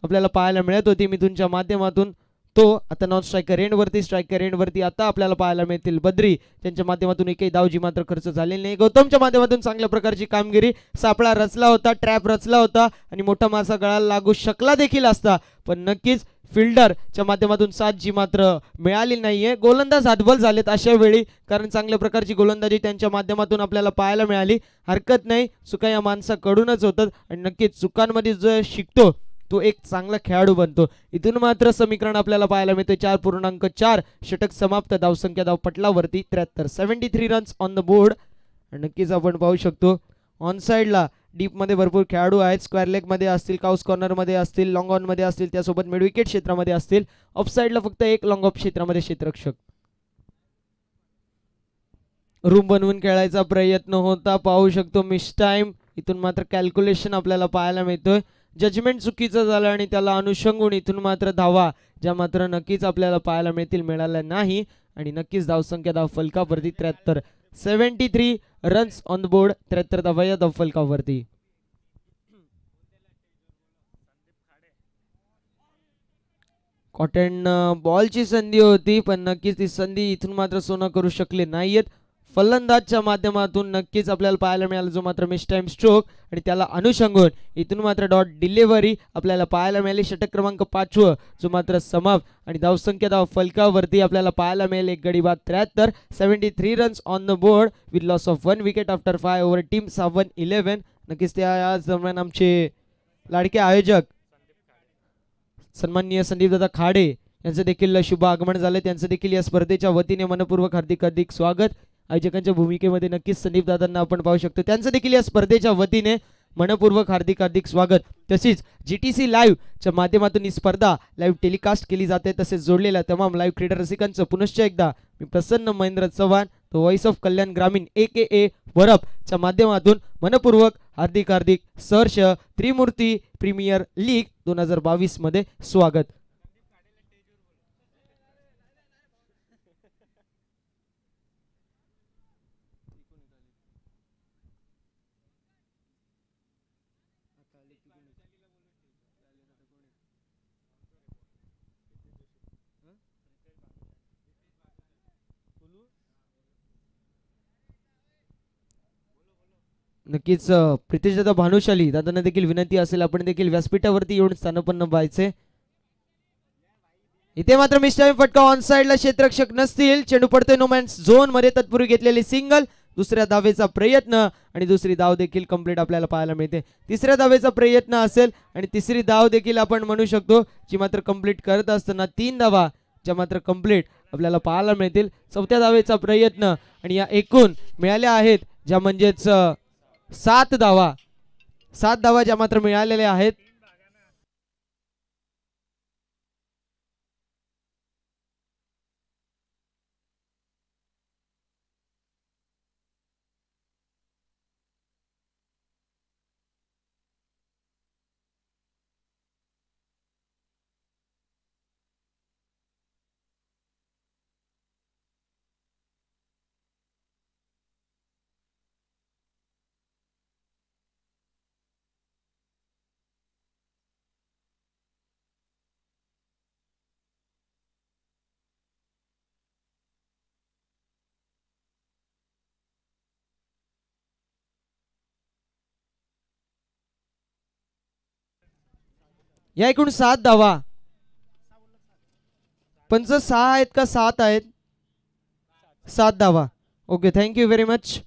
आपल्याला पाहायला मिळत होती मिथुनच्या माध्यमातून. तो आता नॉन स्ट्रायकर एंड वरती. स्ट्रायकर एंड वरती आता आपल्याला पाहायला मिळतील बद्री त्यांच्या माध्यमातून एकही धाव जी मात्र खर्च झालेली नाही. गौतमच्या माध्यमातून चांगल्या प्रकारची कामगिरी. सापळा रचला होता. ट्रॅप रचला होता आणि मोठा मासा गळाला लागू शकला देखील असता पण नक्कीच फिल्डरच्या माध्यमातून साथ जी मात्र मिळाली नाहीये. गोलंदाज हातबल झालेत अशा वेळी कारण चांगल्या प्रकारची गोलंदाजी त्यांच्या माध्यमातून आपल्याला पाहायला मिळाली. हरकत नाही. चुका या माणसाकडूनच होतात आणि नक्कीच चुकांमध्ये जो शिकतो तो एक चांगला खेळाडू बनतो. इथून मात्र समीकरण आपल्याला पाहायला मिळते 4.4. षटक समाप्त. धावसंख्या धाव पटलावरती 73. 73 रन्स ऑन द बोर्ड. नक्कीच आपण पाहू शकतो ऑन साइडला डीप मध्ये भरपूर खेळाडू आहेत. स्क्वेअर लेग मध्ये असतील, काउस कॉर्नर मध्ये असतील, लॉंग ऑन मध्ये असतील, त्यासोबत मिड विकेट क्षेत्रामध्ये असतील. ऑफ साइडला फक्त एक लॉंग ऑफ क्षेत्रामध्ये क्षेत्ररक्षक. रूम बनवून खेळायचा प्रयत्न होता. पाहू शकतो मिस टाइम. इथून मात्र कॅल्क्युलेशन आपल्याला पाहायला मिळतोय. जजमेंट चुकीचं झालं आणि त्याला अनुषंगून इथून मात्र धावा ज्या मात्र नक्कीच आपल्याला पाहायला मिळतील मिळाल्या नाही आणि नक्कीच धावसंख्या धाव फलकावरती 73. 73 रन्स ऑन द बोर्ड. 73 धावा या धाव फलकावरती. कॉटन बॉलची संधी होती पण नक्कीच ती संधी इथून मात्र सोनं करू शकले नाहीयेत. फलंदाजच्या माध्यमातून नक्कीच आपल्याला पाहायला मिळाला जो मात्र मिस टाइम स्ट्रोक आणि त्याला अनुषंगून इथून मात्र डॉट डिलिव्हरी आपल्याला पाहायला मिळाली. षटक क्रमांक 5 जो मात्र समाप्त आणि धावसंख्या धाव फलकावरती आपल्याला पाहायला मिळेल एक गडी बाद 73. 73 runs on the board with loss of 1 wicket after 5 over team 7-11. नक्कीच त्या आज दरम्यान आमचे लाडके आयोजक सन्माननीय संदीपदादा खाडे यांचं देखील शुभ आगमन झाले. त्यांचं देखील या स्पर्धेच्या वतीने मनपूर्वक हार्दिक स्वागत. आयोजकांच्या भूमिकेमध्ये नक्कीच संदीप दादांना आपण पाहू शकतो. त्यांचं देखील या स्पर्धेच्या वतीने मनपूर्वक हार्दिक हार्दिक स्वागत. तसेच GTC लाईव्हच्या माध्यमातून ही स्पर्धा लाईव्ह टेलिकास्ट केली जाते. तसेच जोडलेल्या तमाम लाईव्ह क्रीडा रसिकांचं पुनश्च एकदा मी Prasanna Mahendra Chavan, the voice of Kalyan Gramin AKA वरपच्या माध्यमातून मनपूर्वक हार्दिक हार्दिक सहर्ष त्रिमूर्ती प्रीमियर लीग 2022 मध्ये स्वागत. नक्कीच प्रितेशदादा भानुशाली दादांना देखील विनंती असेल आपण देखील व्यासपीठावरती येऊन स्थानपन्न व्हायचे. इथे मात्र मिस टाइम फटका ऑन साइडला क्षेत्ररक्षक नसतील. चेंडू पडतोय नो मॅन्स झोन मध्ये. तत्पूर्वी घेतलेली सिंगल. दुसऱ्या धावेचा प्रयत्न आणि दुसरी धाव देखील कंप्लीट आपल्याला पाहायला मिळते. तिसऱ्या धावेचा प्रयत्न असेल आणि तिसरी धाव देखील आपण म्हणू शकतो जी मात्र कंप्लीट करत असताना 3 धावा ज्या मात्र कंप्लीट आपल्याला पाहायला मिळतील. चौथ्या धावेचा प्रयत्न आणि या एकूण मिळाल्या आहेत ज्या म्हणजेच 7 धावा ज्या मात्र मिळालेल्या आहेत. या एकूण 7 धावा. पंच 6 आहेत का 7 आहेत? 7 धावा. Okay, thank you very much.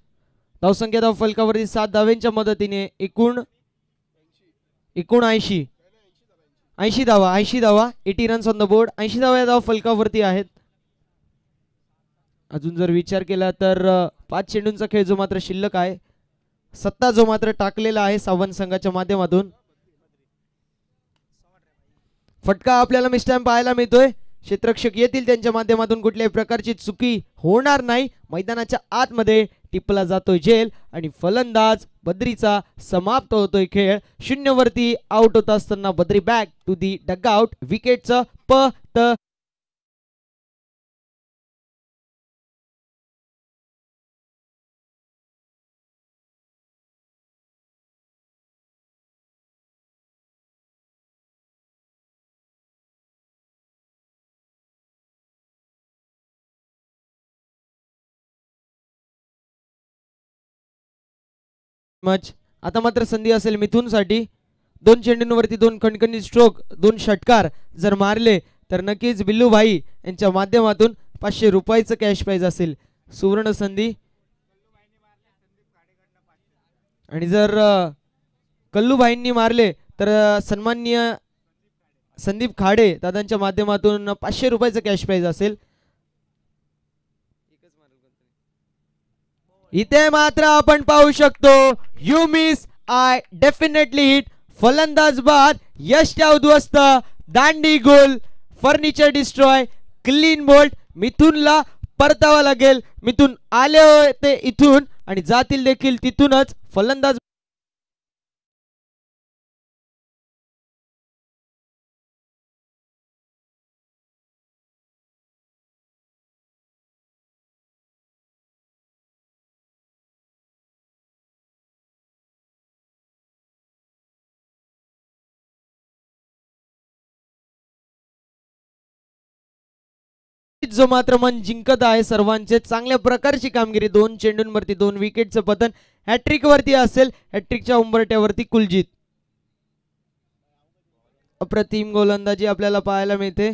धावसंख्या धाव फलकावरती 7 धाव्यांच्या मदतीने एकूण 80 धावा 80 रन्स ऑन द बोर्ड. 80 धावा या धाव फलकावरती आहेत. अजून जर विचार केला तर 5 चेंडूंचा खेळ जो मात्र शिल्लक आहे. सत्ता जो मात्र टाकलेला आहे सावंत संघाच्या माध्यमातून. फटका आपल्याला मिस टाइम पाहायला मिळतोय. क्षेत्ररक्षक येतील त्यांच्या माध्यमातून कुठल्याही प्रकारची चुकी होणार नाही. मैदानाच्या आतमध्ये टिपला जातोय झेल आणि फलंदाज बद्रीचा समाप्त होतोय खेळ. 0 वरती आउट होत असताना बद्री बॅक टू दी डगआउट. विकेटचं पत. मच आता मात्र संधी असेल मिथुनसाठी. 2 चेंडूंवरती 2 कणकणी स्ट्रोक 2 षटकार जर मारले तर नक्कीच बिल्लू भाई यांच्या माध्यमातून 500 रुपयाचं कॅश प्राइज असेल. सुवर्ण संधी. आणि जर कल्लूभाईंनी मारले तर सन्माननीय संदीप खाडे दादांच्या माध्यमातून 500 रुपयाचं कॅश प्राइज असेल. इथे मात्र आपण पाहू शकतो you miss I definitely hit. फलंदाज बाद. यश उद्ध्वस्त. दांडी गोल. Furniture destroy. Clean bowled. मिथुनला परतावा लागेल. मिथुन आले होते इथून आणि जातील देखील तिथूनच. फलंदाज जो मात्र मन जिंकत आहे सर्वांचे. चांगल्या प्रकारची कामगिरी. 2 चेंडूंवरती 2 विकेटचं पतन. हॅट्रिक वरती असेल. हॅट्रिकच्या उंबरट्यावरती कुलजीत. अप्रतिम गोलंदाजी आपल्याला पाहायला मिळते.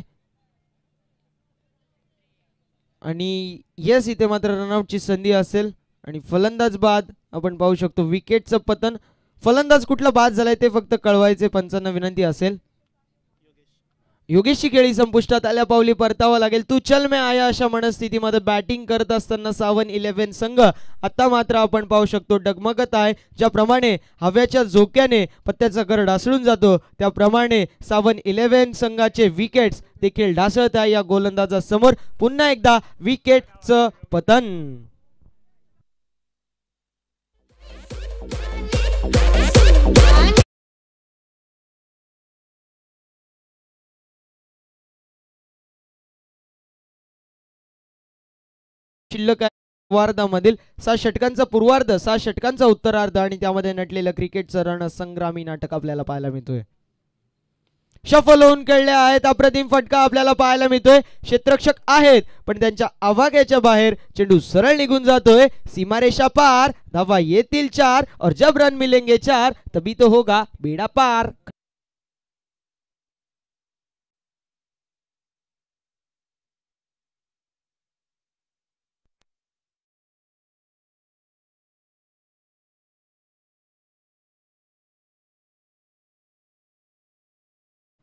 आणि यस इथे मात्र रनआउटची संधी असेल आणि फलंदाज बाद आपण पाहू शकतो. विकेटचं पतन. फलंदाज कुठला बाद झालाय ते फक्त कळवायचे पंचांना विनंती असेल. योगेशची खेळी संपुष्टात आल्या पावली परतावं लागेल. तू चल मे आया अशा मनस्थितीमध्ये बॅटिंग करत असताना सावन 11 संघ आता मात्र आपण पाहू शकतो डगमगत आहे. ज्याप्रमाणे हव्याच्या झोक्याने पत्त्याचा कर ढासळून जातो त्याप्रमाणे सावन 11 संघाचे विकेट्स देखील ढासळत आहे या गोलंदाजासमोर. पुन्हा एकदा विकेटचं पतन. शिल्लक पूर्वार्धामधील 6 षटकांचा पूर्वार्ध 6 षटकांचा उत्तरार्ध आणि त्यामध्ये नटलेलं क्रिकेटचं रणसंग्रामी नाटक आपल्याला पाहायला मिळतोय. शफल होऊन खेळले आहेत. अप्रतिम फटका आपल्याला पाहायला मिळतोय. क्षेत्ररक्षक आहेत पण त्यांच्या आवाक्याच्या बाहेर चेंडू सरळ निघून जातोय. सीमारेषा पार. धावा येतील 4 और जब रन मिलेंगे 4 तभी तो होगा बेड़ा पार.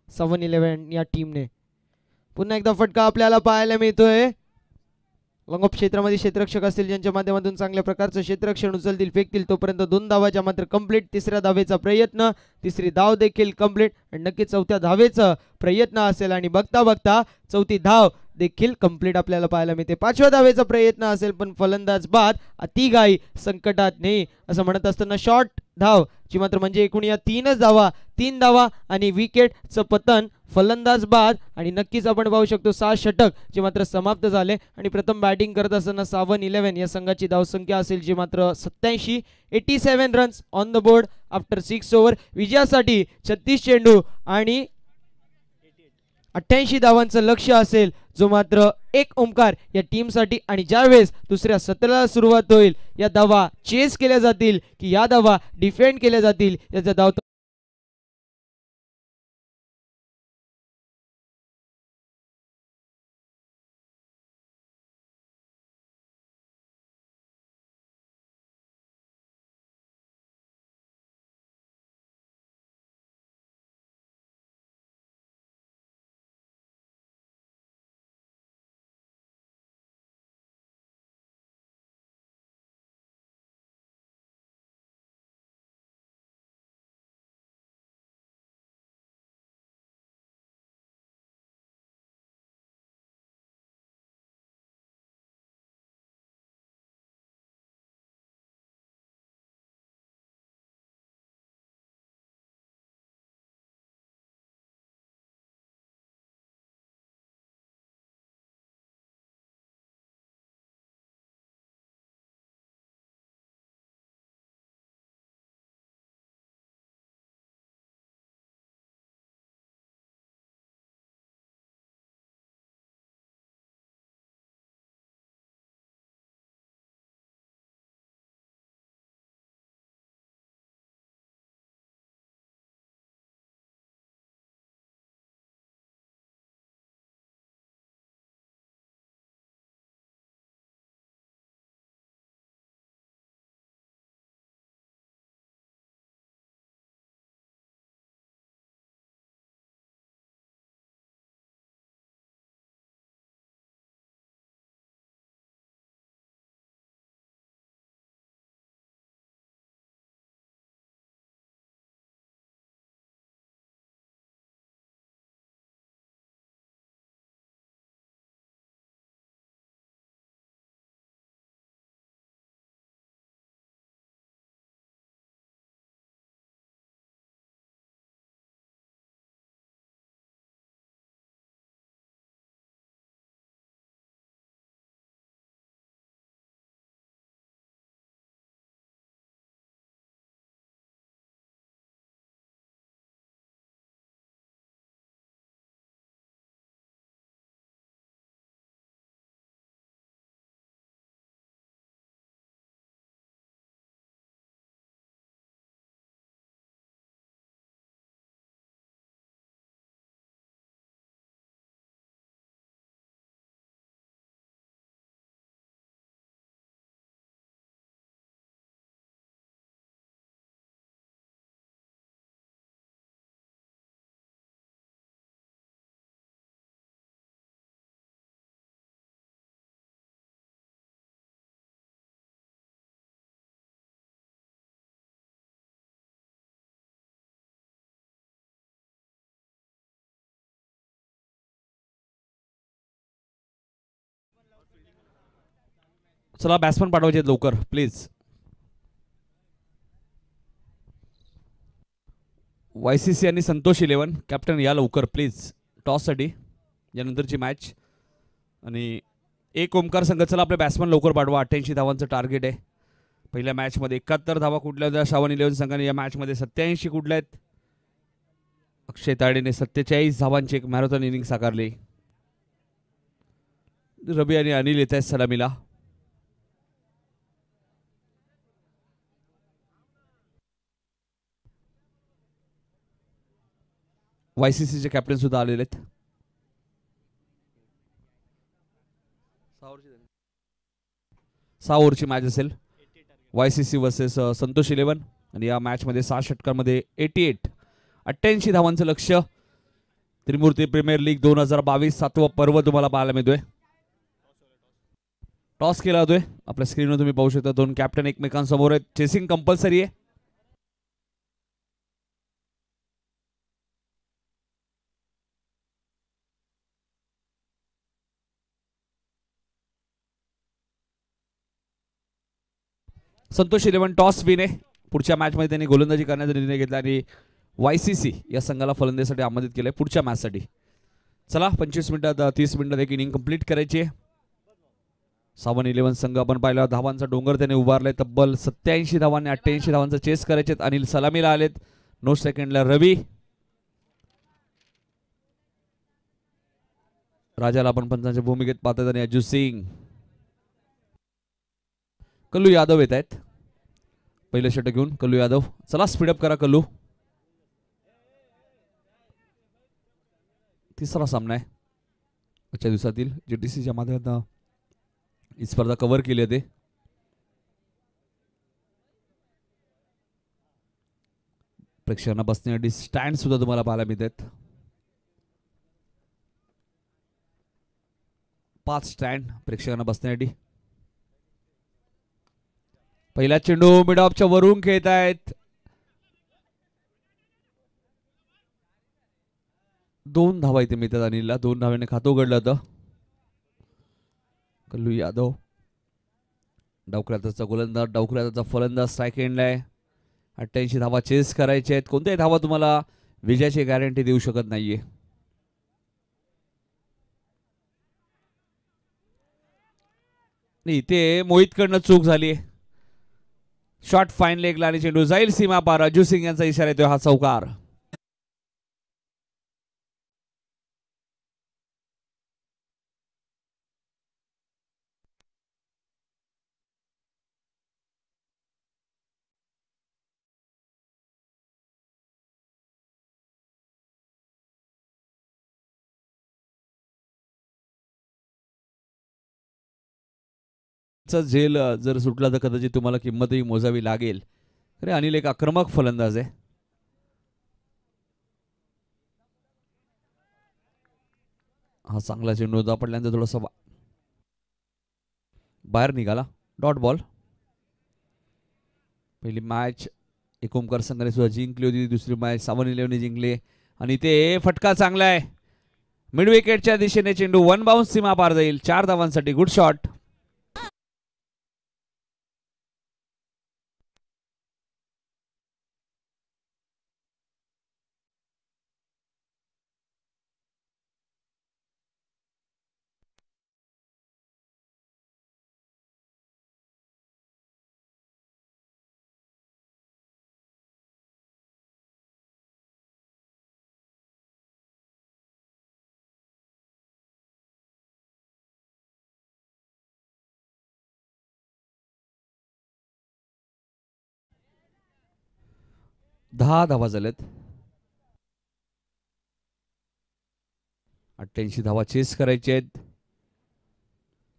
सावन 11 या टीमने पुन्हा एकदा फटका आपल्याला पाहायला मिळतोय. लॉंग ऑफ क्षेत्रामध्ये क्षेत्ररक्षक असतील ज्यांच्या माध्यमातून चांगल्या प्रकारचं क्षेत्ररक्षण उचलतील फेकतील तोपर्यंत 2 धावाच्या मात्र कंप्लीट. तिसऱ्या धावेचा प्रयत्न. तिसरी धाव देखील कंप्लीट आणि नक्कीच चौथ्या धावेचा प्रयत्न असेल आणि बघता बघता चौथी धाव देखील कंप्लीट आपल्याला पाहायला मिळते. 5व्या धावेचा प्रयत्न असेल पण फलंदाज बाद. अतिगाई संकटात नाही असं म्हणत असताना शॉर्ट धाव ची मात्र म्हणजे एकूण या 3च धावा 3 धावा आणि विकेटचं पतन. फलंदाज बाद आणि नक्कीच आपण पाहू शकतो 6 षटक जे मात्र समाप्त झाले आणि प्रथम बॅटिंग करत असताना सावन 11 या संघाची धावसंख्या असेल जी मात्र 87 runs on the board after 6 over. विजयासाठी 36 चेंडू आणि 88 धावांचं लक्ष असेल जो मात्र एक ओंकार या टीमसाठी. आणि ज्यावेळेस दुसऱ्या सत्राला सुरुवात होईल या धावा चेस केल्या जातील की या धावा डिफेंड केल्या जातील याचा धाव चला बॅट्समन पाठवायचे आहेत लवकर प्लीज. YCC आणि संतोष 11 कॅप्टन या लवकर प्लीज टॉससाठी यानंतरची मॅच. आणि एक ओमकार संघ, चला आपले बॅट्समन लवकर पाठवा. 88 धावांचं टार्गेट आहे. पहिल्या मॅचमध्ये 71 धावा कुठल्या होत्या श्रावण 11 संघाने, या मॅचमध्ये 87 कुठल्या आहेत. अक्षय ताडेने 47 धावांची एक मॅरेथॉन इनिंग साकारली. रवी आणि अनिल येत आहेत सलामीला. YCCचे कॅप्टन सुद्धा आलेले आहेत. 6 ओव्हरची मॅच असेल. YCC वर्सेस संतोष 11 आणि या मॅचमध्ये 6 षटकांमध्ये 88 धावांचं लक्ष. त्रिमूर्ती प्रीमियर लीग 2022 7वं पर्व तुम्हाला पाहायला मिळतोय. टॉस केला होतोय आपल्या स्क्रीनवर तुम्ही पाहू शकता. दोन कॅप्टन एकमेकांसमोर आहेत. चेसिंग कंपल्सरी आहे. संतोष 11 टॉस विन आहे. पुढच्या मॅचमध्ये त्यांनी गोलंदाजी करण्याचा निर्णय घेतला आणि YCC या संघाला फलंदाजीसाठी आमंत्रित केलंय पुढच्या मॅचसाठी. चला 25 मिनिटात 30 मिनिटात एक इनिंग कंप्लीट करायची आहे. 7-11 संघ आपण पाहिला धावांचा डोंगर त्याने उभारलाय. तब्बल 87 धावांनी 88 धावांचा चेस करायचे. अनिल सलामीला आलेत. नो सेकंडला रवी. राजाला आपण पंचांच्या भूमिकेत पाहतात आणि अजू सिंग, कल्लू यादव येत आहेत पहिलं षटक घेऊन. कल्लू यादव, चला स्पीडअप करा कल्लू. तिसरा सामना आहे आजच्या दिवसातील. GTCच्या माध्यमातून ही स्पर्धा कव्हर केली आहे. प्रेक्षकांना बसण्यासाठी स्टँड सुद्धा तुम्हाला पाहायला मिळतात. 5 स्टँड प्रेक्षकांना बसण्यासाठी. पहिला चेंडू मिड ऑफच्या वरून खेळत आहेत. 2 धावा इथे मिळतात अनिलला. 2 धाव्याने खातं उघडलं होतं. कल्लू यादव डावखुऱ्याचा गोलंदाज, डावखुऱ्याचा फलंदाज स्ट्राईक एंडला आहे. 88 धावा चेस करायचे आहेत. कोणत्याही धावा तुम्हाला विजयाची गॅरंटी देऊ शकत नाहीये. इथे मोहितकडनं चूक झाली. शॉट फाईन लेगला आणि चेंडू जाईल सीमा पार. अजू सिंग यांचा इशारा येतोय. हा चौकार. झेल जर सुटला तर कदाचित तुम्हाला किंमतही मोजावी लागेल. अरे अनिल एक आक्रमक फलंदाज आहे. हा चांगला चेंडू होता. पडल्यानंतर थोडासा बाहेर निघाला. Dot ball. पहिली मॅच एक ओमकार संघाने सुद्धा जिंकली होती. दुसरी मॅच 7-11 जिंकली आणि ते फटका चांगला आहे. मिड विकेटच्या दिशेने चेंडू 1 बाउन्स सीमा पार जाईल. 4 धावांसाठी गुड शॉट. दहा धावा झाल्यात. 88 धावा चेस करायचे आहेत.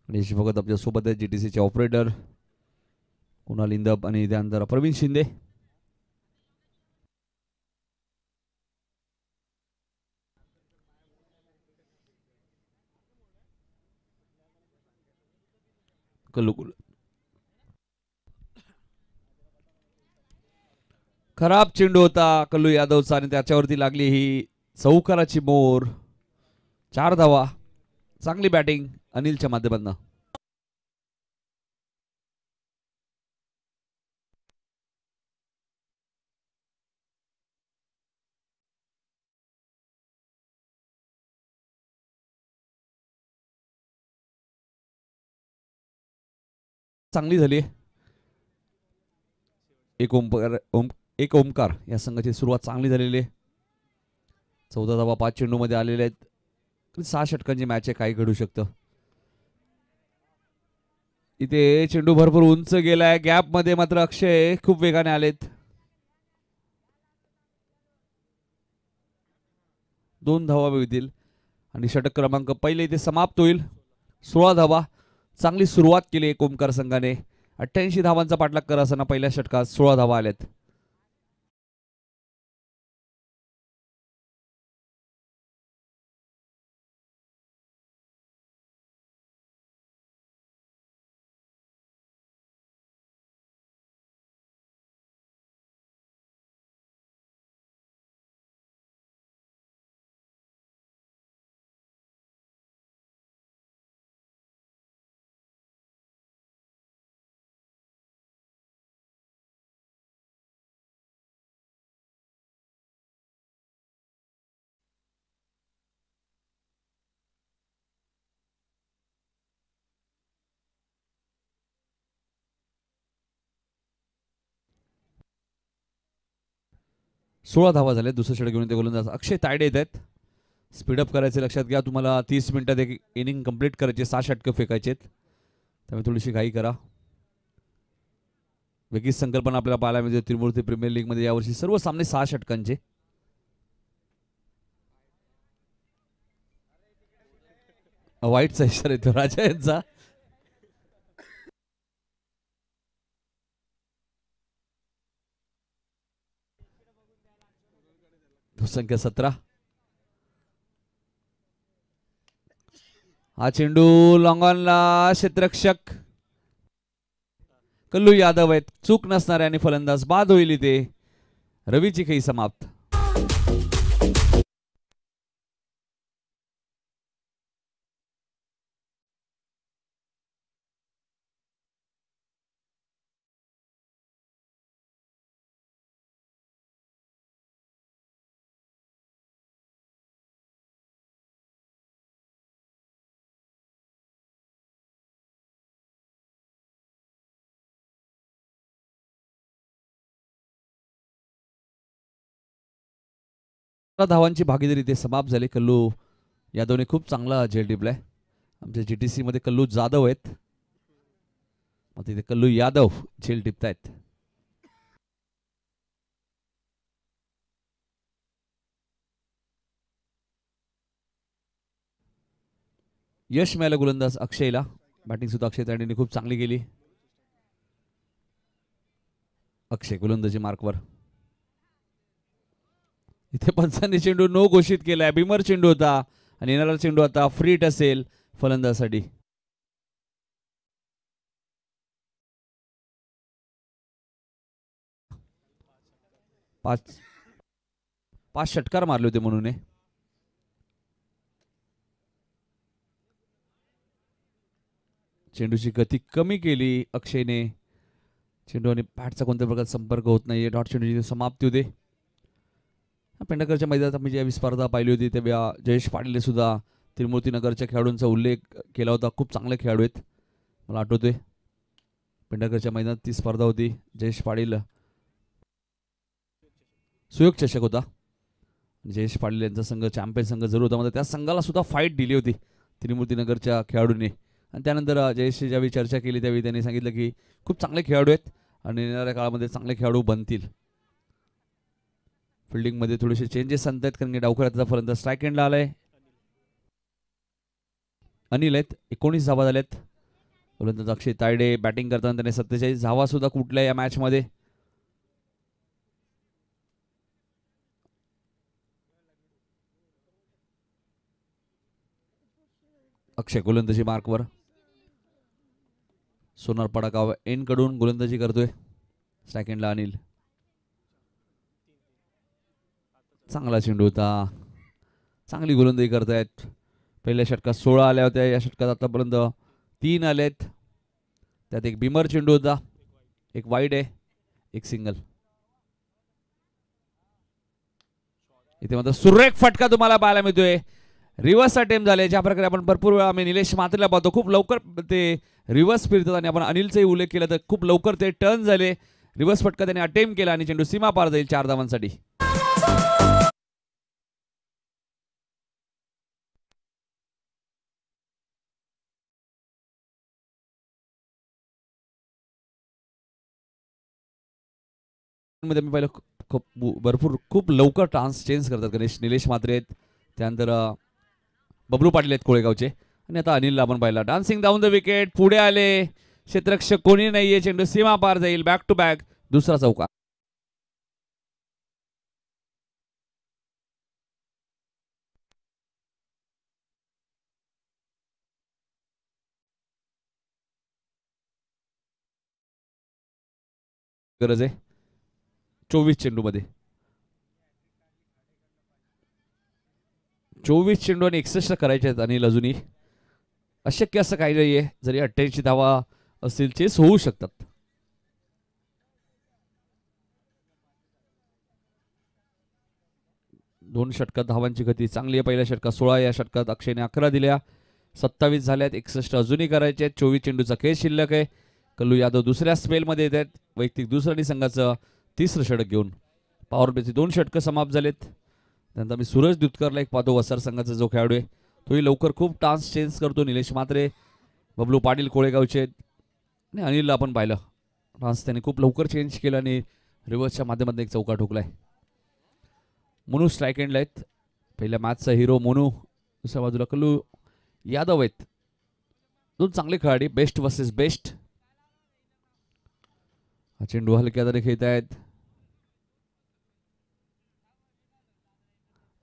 आणि बघत आपल्या सोबत आहेत GTCचे ऑपरेटर कुणाल इंदब आणि त्यानंतर प्रवीण शिंदे. कल्लू खराब चेंडू होता कल्लू यादवचा आणि त्याच्यावरती लागली ही चौकाराची मोर. 4 धावा. चांगली बॅटिंग अनिलच्या माध्यमातून. चांगली झाली. एक ओमकार या संघाची सुरुवात चांगली झालेली आहे. 14 धावा 5 चेंडूमध्ये आलेले आहेत. 6 षटकांची मॅच आहे, काही घडू शकतं. इथे चेंडू भरपूर उंच गेलाय. गॅप मध्ये मात्र अक्षय खूप वेगाने आलेत. 2 धावा मिळतील आणि षटक क्रमांक पहिले इथे समाप्त होईल. 16 धावा. चांगली सुरुवात केली एक ओमकार संघाने. 88 धावांचा पाठलाग करत असताना पहिल्या षटकात 16 धावा आल्यात. सोळा धावा झाले. दुसरं षटक घेऊन ते गोलंदाज अक्षय तायडे येत आहेत. स्पीडअप करायचे, लक्षात घ्या. तुम्हाला 30 मिनिटात एक इनिंग कंप्लीट करायचे. 6 षटकं फेकायचे, त्यामुळे थोडीशी घाई करा. वेगळीच संकल्पना आपल्याला पाहायला मिळते त्रिमूर्ती प्रीमियर लीग मध्ये यावर्षी. सर्व सामने 6 षटकांचे. वाईटचा इशारा येतो राजा यांचा. संख्या 17. हा चेंडू लॉंगॉनला क्षेत्ररक्षक कल्लू यादव आहेत. चूक नसणारे आणि फलंदाज बाद होईल इथे. रवीची खेळी समाप्त. धावांची भागीदारी ते समाप्त झाली. कल्लू यादवने खूप चांगला झेल टिपलाय. आमच्या जीटीसी मध्ये कल्लू जाधव आहेत. मग तिथे कल्लू यादव झेल टिपतायत. यश मिळालं गोलंदाज अक्षयला. बॅटिंग सुद्धा अक्षय तायडेंनी खूप चांगली केली. अक्षय गोलंदाजी मार्कवर. इथे पंचांनी चेंडू नो घोषित केलाय. बिमर चेंडू होता आणि येणारा चेंडू आता फ्री हिट असेल फलंदाजासाठी. 5 षटकार मारले होते म्हणून. चेंडूची गती कमी केली अक्षयने. चेंडू आणि बॅटचा कोणत्या प्रकारचा संपर्क होत नाहीये. डॉट चेंडूची समाप्ती होते. पेंढारकरच्या मैदानात आम्ही ज्यावेळी स्पर्धा पाहिली होती तेव्हा जयेश पाटीलने सुद्धा त्रिमूर्तीनगरच्या खेळाडूंचा उल्लेख केला होता. खूप चांगले खेळाडू आहेत. मला आठवतोय पेंढारकरच्या मैदानात ती स्पर्धा होती. जयेश पाटील सुयोग चषक होता. जयेश पाटील यांचा संघ चॅम्पियन संघ जरूर होता. त्या संघाला सुद्धा फाईट दिली होती त्रिमूर्तीनगरच्या खेळाडूंनी. आणि त्यानंतर जयेशची ज्यावेळी चर्चा केली त्यावेळी त्यांनी सांगितलं की खूप चांगले खेळाडू आहेत आणि येणाऱ्या काळामध्ये चांगले खेळाडू बनतील. फिल्डिंग मध्ये थोडेसे चेंजेस आणतात कारण की डावखुऱ्याचा फलंदाज स्ट्राईक एंडला आलाय. अनिल आहेत. 19 धावा झाल्यात. फलंदाज अक्षय तायडे बॅटिंग करताना त्याने 47 धावा सुद्धा कुठल्या या मॅच मध्ये. अक्षय गोलंदाजी मार्कवर. सोनार पडाकाव एन कडून गोलंदाजी करतोय. स्ट्राईक एंडला अनिल. चांगला चेंडू होता. चांगली गोलंदाजी करतायत. पहिल्या षटकात 16 आल्या होत्या. या षटकात आतापर्यंत 3 आलेत. त्यात एक बिमर चेंडू होता, एक वाईड आहे, एक सिंगल. इथे मात्र सुरेख फटका तुम्हाला पाहायला मिळतोय. रिव्हर्स अटेम्प्ट झाले. ज्या प्रकारे आपण भरपूर वेळा आम्ही निलेश म्हात्रेला पाहतो, खूप लवकर ते रिव्हर्स फिरतात आणि आपण अनिलचाही उल्लेख केला तर खूप लवकर ते टर्न झाले. रिव्हर्स फटका त्याने अटेम्प्ट केला आणि चेंडू सीमा पार जाईल 4 धावांसाठी. मध्ये मी पाहिलं खूप लवकर ट्रान्स चेंज करतात गणेश. निलेश म्हात्रे आहेत, त्यानंतर बबलू पाटील आहेत कोळेगावचे, आणि आता अनिलला आपण पाहिला डान्सिंग डाऊन द विकेट. पुढे आले, क्षेत्ररक्षक कोणी नाहीये, चेंडू सीमा पार जाईल. बॅक टू बॅक दुसरा चौका. गरज आहे 24 चेंडू मध्ये. 24 चेंडू आणि 61 करायचे आहेत अनिल. अजूनही अशक्य असं काही नाहीये, जरी 88 धावा असतील चेस होऊ शकतात. दोन षटकात धावांची गती चांगली आहे. पहिल्या षटकात 16, या षटकात अक्षयने 11 दिल्या. 27 झाल्यात. 61 अजूनही करायचे आहेत. 24 चेंडूचा खेळ शिल्लक आहे. कल्लू यादव दुसऱ्या स्पेलमध्ये येत आहेत, वैयक्तिक दुसऱ्या संघाचं तिसरं षटक घेऊन. पॉवर प्लेची 2 षटकं समाप्त झालेत. त्यानंतर मी सूरज दुधकरला एक पाहतो, वसार संघाचा जो खेळाडू आहे, तोही लवकर खूप टान्स चेंज करतो. निलेश म्हात्रे, बबलू पाटील कोळेगावचे आणि अनिलला आपण पाहिलं टान्स त्याने खूप लवकर चेंज केलं आणि रिव्हर्सच्या माध्यमातून एक चौका ठोकलाय. मोनू स्ट्राईक एंडला आहेत. पहिल्या मॅचचा हिरो मोनू, दुसऱ्या बाजूला कल्लू यादव आहेत. दोन चांगले खेळाडू, बेस्ट वर्सेस बेस्ट. हा चेंडू हलक्या हाताने खेळत आहेत.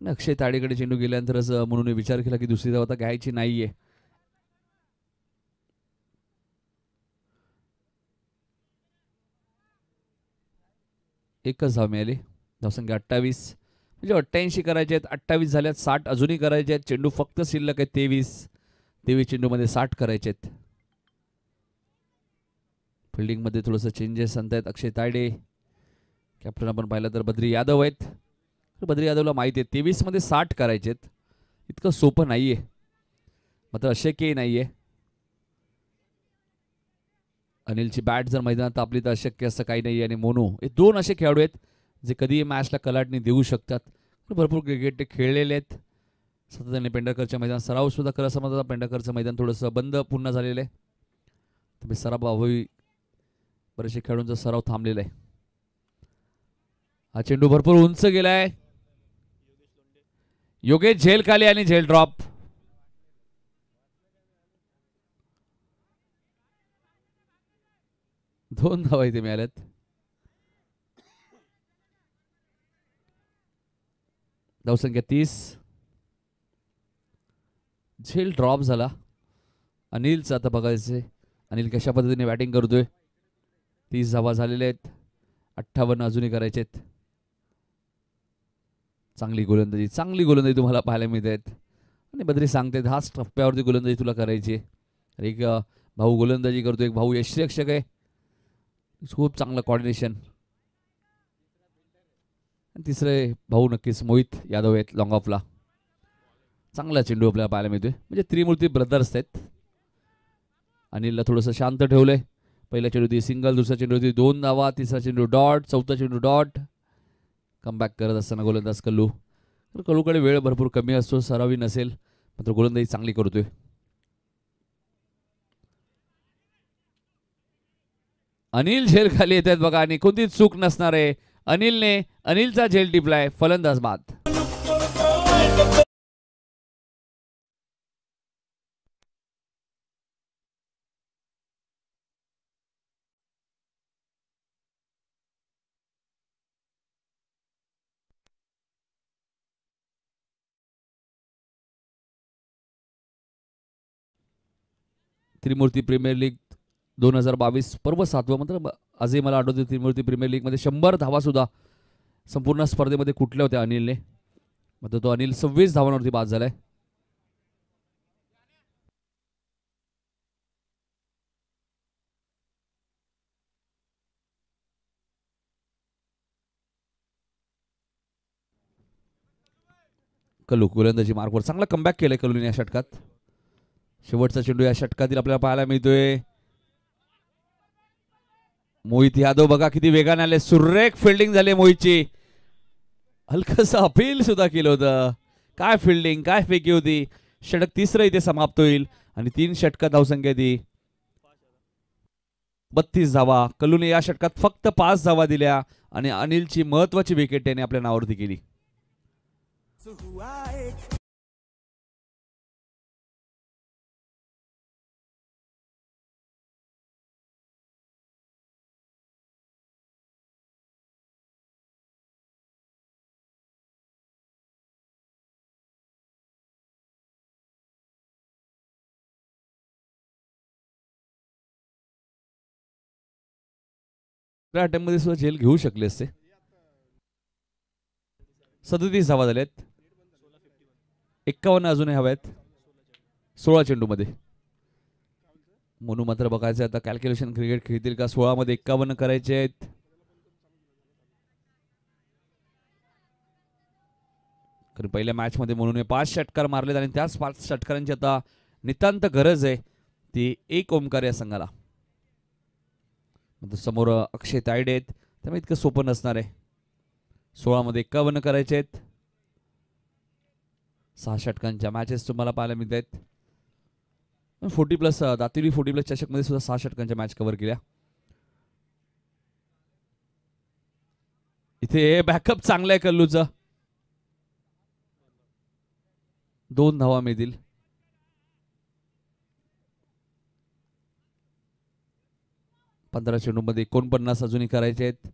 अक्षय ताडेकडे चेंडू गेल्यानंतरच म्हणून विचार केला की दुसरी धाव आता घ्यायची नाहीये. एकच धाव मिळाली. धावसंख्या 28, म्हणजे 88 करायचे आहेत. 28 झाल्यात. 60 अजूनही करायचे आहेत. चेंडू फक्त शिल्लक आहे 23 चेंडूमध्ये 60 करायचे आहेत. फिल्डिंगमध्ये थोडंसं चेंजेस आणतायत अक्षय तायडे. कॅप्टन आपण पाहिलं तर बद्री यादव आहेत. बद्री यादवला माहिती आहे 23 मध्ये 60 करायचे आहेत. इतकं सोपं नाहीये, मात्र अशक्यही नाहीये. अनिलची बॅट जर मैदानात तापली तर अशक्य असं काही नाही. आणि मोनू, हे दोन असे खेळाडू आहेत जे कधी मॅचला कलाटणी देऊ शकतात. भरपूर क्रिकेट ते खेळलेले आहेत. सतत त्यांनी पेंढरकरच्या मैदान सराव सुद्धा करत समजतात. पेंढरकरचं मैदान थोडंसं बंद पूर्ण झालेलं आहे, तर सरावाअभावी बरेचसे खेळाडूंचा सराव थांबलेला आहे. हा चेंडू भरपूर उंच गेलाय. योगेश झेल खाली आणि झेल ड्रॉप. दोन धावा इथे मिळाल्यात. धावसंख्या 30. झेल ड्रॉप झाला. अनिलचं आता बघायचंय अनिल कशा पद्धतीने बॅटिंग करतोय. 30 धावा झालेल्या आहेत. 58 अजूनही करायचे आहेत. चांगली गोलंदाजी तुम्हाला पाहायला मिळते आहेत. आणि बद्री सांगतायत हाच टप्प्यावरती गोलंदाजी तुला करायची आहे. एक भाऊ गोलंदाजी करतो, एक भाऊ यष्टिरक्षक आहे. खूप चांगलं कॉर्डिनेशन. तिसरे भाऊ नक्कीच मोहित यादव आहेत लॉंग ऑफला. चांगला चेंडू आपल्याला पाहायला मिळतोय. म्हणजे त्रिमूर्ती ब्रदर्स आहेत. अनिलला थोडंसं शांत ठेवलंय. पहिल्या चेंडूती सिंगल, दुसऱ्या चेंडूवरती 2 धावा, तिसरा चेंडू डॉट, चौथा चेंडू डॉट. कमबॅक करत असताना गोलंदाज कल्लू. तर कल्लूकडे वेळ भरपूर कमी असतो, सरावी नसेल, मात्र गोलंदाजी चांगली करतोय. अनिल झेल खाली येत आहेत बघा, आणि कोणतीच चूक नसणार आहे. अनिलचा झेल टिपलाय. फलंदाज बाद. त्रिमूर्ती प्रीमियर लीग 2022 पर्व 7वं. मात्र आजही मला आठवते त्रिमूर्ती प्रीमियर लीगमध्ये 100 धावा सुद्धा संपूर्ण स्पर्धेमध्ये कुठल्या होत्या अनिलने. मात्र तो अनिल 26 धावांवरती बाद झालाय. कलू गोलंदाजी मार्कवर चांगला कमबॅक केलंय कलूने या षटकात. शेवटचा चेंडू या षटकातील आपल्याला पाहायला मिळतोय. मोहित यादव बघा किती वेगाने आले. सुरेख फिल्डिंग झाली मोहितची. हलकस अपील सुद्धा केलं होतं. काय फिल्डिंग, काय फेकी होती. षटक तिसरं इथे समाप्त होईल आणि 3 षटकात धावसंख्या ती 32 धावा. कलूने या षटकात फक्त 5 धावा दिल्या आणि अनिलची महत्वाची विकेट त्याने आपल्या नावावरती केली. अटेम्प्ट मध्ये सुद्धा झेल घेऊ शकले असते. 37 धावा झाल्यात. 51 अजूनही हव्यात 16 चेंडू मध्ये. म्हणून मात्र बघायचं आता कॅल्क्युलेशन क्रिकेट खेळतील का. 16 मध्ये 51 करायचे आहेत. कारण पहिल्या मॅच मध्ये म्हणून 5 षटकार मारलेत आणि त्याच 5 षटकारांची आता नितांत गरज आहे ती एक ओमकार या संघाला. समोर अक्षय तायडे आहेत त्यामुळे इतकं सोपं नसणार आहे. 16 मध्ये 51 करायचे आहेत. 6 षटकांच्या मॅचेस तुम्हाला पाहायला मिळत आहेत. 40+ दातिरी 40+ चषक मध्ये सुद्धा 6 षटकांच्या मॅच कव्हर केल्या. इथे बॅकअप चांगलं आहे कल्लूचं. 2 धावा मिळतील. पंधरा चेंडू मध्ये 49 अजूनही करायचे आहेत.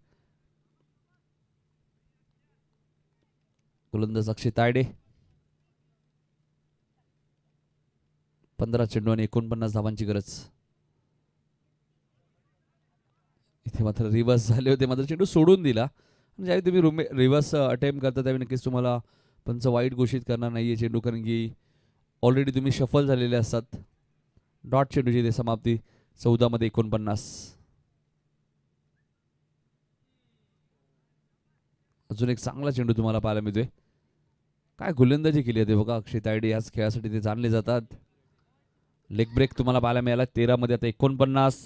गोलंदाज अक्षय तायडे. 15 चेंडू आणि 49 धावांची गरज. इथे मात्र रिव्हर्स झाले होते मात्र चेंडू सोडून दिला. ज्यावेळी तुम्ही रिव्हर्स अटेम्प्ट करता त्यावेळी नक्कीच तुम्हाला पंच वाईट घोषित करणार नाहीये चेंडू कारण की ऑलरेडी तुम्ही शफल झालेले असतात. डॉट चेंडूची इथे समाप्ती 14 मध्ये 49. अजून एक चांगला चेंडू तुम्हाला पाहायला मिळतोय. काय गोलंदाजी केली आहे बघा अक्षय तायडे. याच खेळासाठी ते जाणले जातात. लेग ब्रेक तुम्हाला पाहायला मिळाला 13 मध्ये आता 49.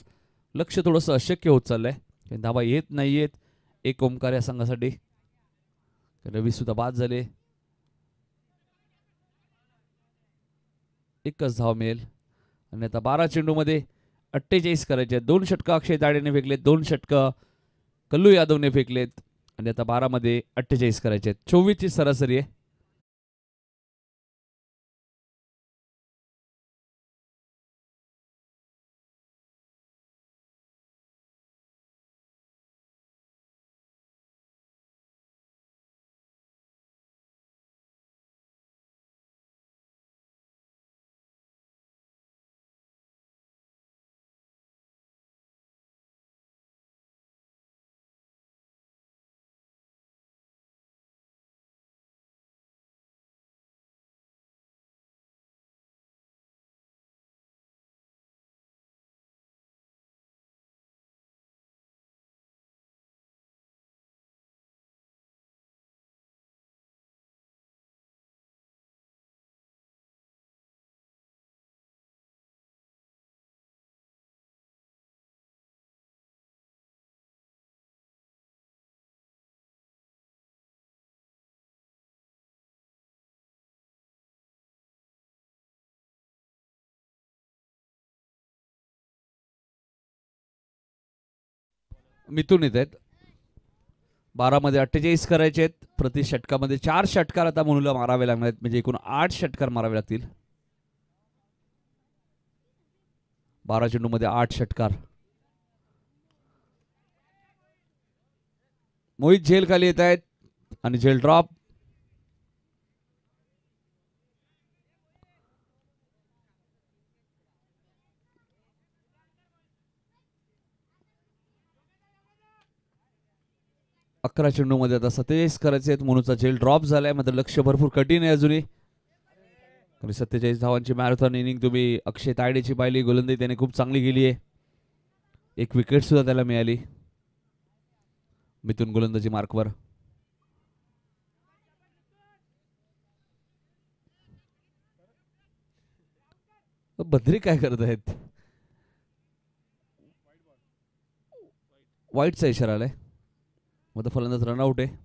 लक्ष थोडंसं अशक्य होत चाललंय. धावा येत नाहीयेत एक ओमकार या संघासाठी. रवी सुद्धा बाद झाले. एकच धाव मिळेल आणि आता 12 चेंडू मध्ये 48 करायचे. 2 षटक अक्षय तायडेने फेकलेत. 2 षटक कल्लू यादवने फेकलेत आणि आता 12 मध्ये 48 करायचे. 24 ची सरासरी आहे. मिथून येत आहेत. 12 मध्ये 48 करायचे आहेत. प्रति षटकामध्ये 4 षटकार आता म्हणूला मारावे लागणार आहेत म्हणजे एकूण 8 षटकार मारावे लागतील. 12 चेंडू मध्ये 8 षटकार. मोहित झेल खाली येत आहेत आणि झेल ड्रॉप. अकरा चेंडू मध्ये आता 47 करायचे आहेत. म्हणूनचा झेल ड्रॉप झालाय मात्र लक्ष भरपूर कठीण आहे अजूनही. 47 धावांची मॅरेथॉन इनिंग तुम्ही अक्षय तायडेची पाहिली. गोलंदाजी त्याने खूप चांगली केली आहे. एक विकेट सुद्धा त्याला मिळाली. मिथून गोलंदाजी मार्कवर. बद्री काय करत आहेत? वाईटचा इशारा आलाय. मग फलंदाज रनआउट आहे.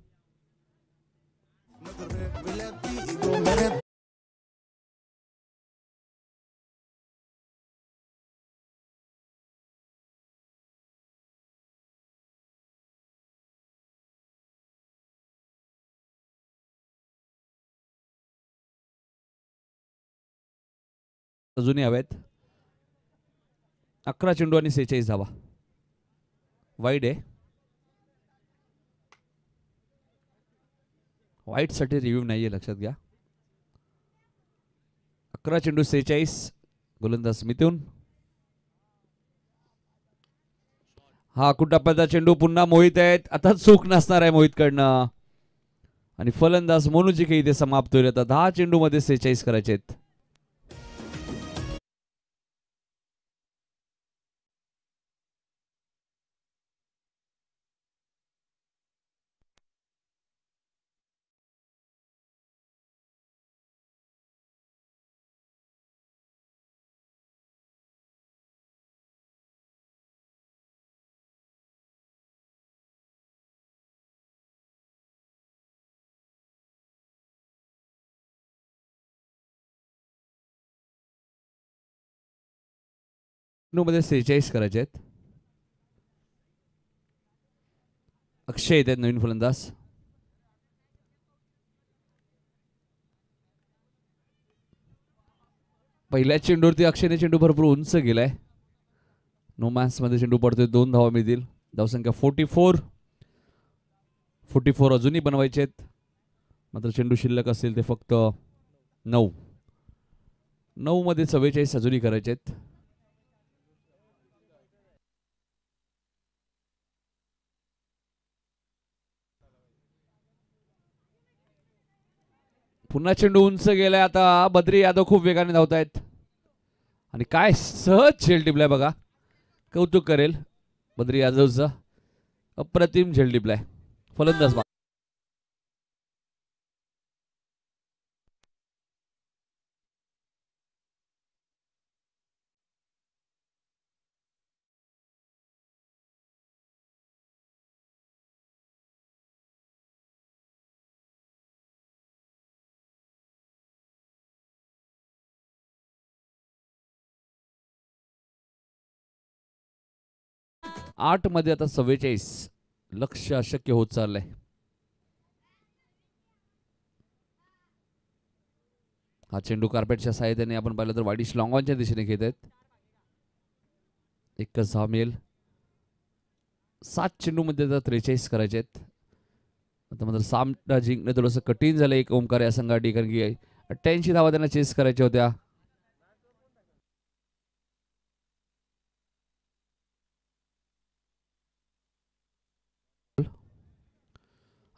अजूनही हवेत. 11 चेंडू आणि 46 धावा. वाईड आहे. वाईटसाठी रिव्ह्यू नाहीये, लक्षात घ्या. 11 चेंडू 46. गोलंदाज मिथून. हा कुटाप्याचा चेंडू पुन्हा मोहित आहेत. आता चूक नसणार आहे मोहितकडनं आणि फलंदाज मोनूजी काही इथे समाप्त होईल. आता 10 चेंडू मध्ये 46 करायचे आहेत. मध्ये 46 करायचे आहेत. अक्षय येत आहेत नवीन फलंदाज. पहिल्या चेंडूवरती अक्षयने चेंडू भरपूर उंच गेलाय. नो मॅन्स मध्ये चेंडू पडतोय. 2 धावा मिळतील. धावसंख्या 44 अजूनही बनवायचे आहेत. मात्र चेंडू शिल्लक असेल ते फक्त 9 मध्ये 44 अजूनही करायचे आहेत. पुन्हा चेंडू उंच गेलाय. आता बद्री यादव खूप वेगाने धावतायत आणि काय सहज झेल टिपलाय बघा. कौतुक करेल बद्री यादवचा. अप्रतिम झेल टिपलाय. फलंदाज 8 मध्ये आता 44. लक्ष अशक्य होत चाललंय. हा चेंडू कार्पेटच्या साहाय्याने आपण पाहिलं तर वाडीश लॉंगॉनच्या दिशेने घेत आहेत. एकच धाव मिळेल. 7 चेंडू मध्ये आता 43 करायचे आहेत. आता मात्र सामना जिंकणं थोडंसं कठीण झालं एक ओमकार या संघासाठी, कारण की 88 धावा त्यांना चेस करायच्या होत्या.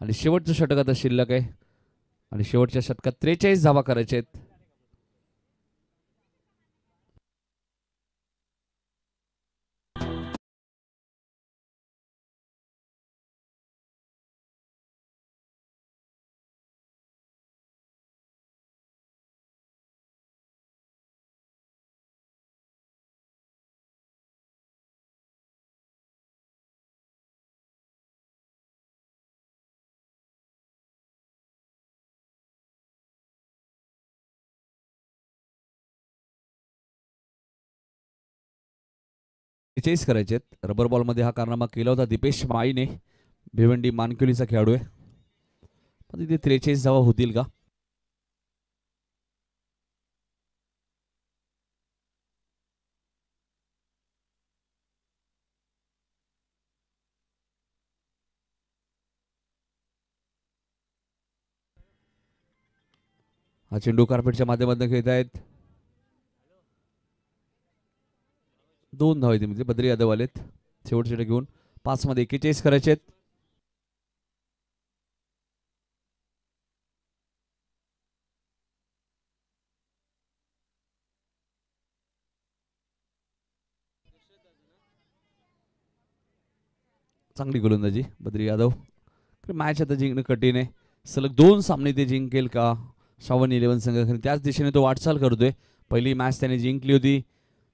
आणि शेवटचं षटक आता शिल्लक आहे आणि शेवटच्या षटकात 43 धावा करायचे आहेत. चेस करायचे आहेत. रबर बॉल मध्ये हा कारनामा केला होता दीपेश माईने. भिवंडी मानकुलीचा खेळाडू आहे. तिथे 43 धावा होतील का? हा चेंडू कार्पेटच्या माध्यमातून खेळत आहेत. 2 धावा येते म्हणजे बद्री यादव आलेत. शेवटचे घेऊन 5 मध्ये 41 करायचे आहेत. चांगली गोलंदाजी बद्री यादव. मॅच आता जिंकणं कठीण आहे. सलग 2 सामने ते जिंकेल का? श्रावण 11 संघ त्याच दिशेने तो वाटचाल करतोय. पहिली मॅच त्याने जिंकली होती.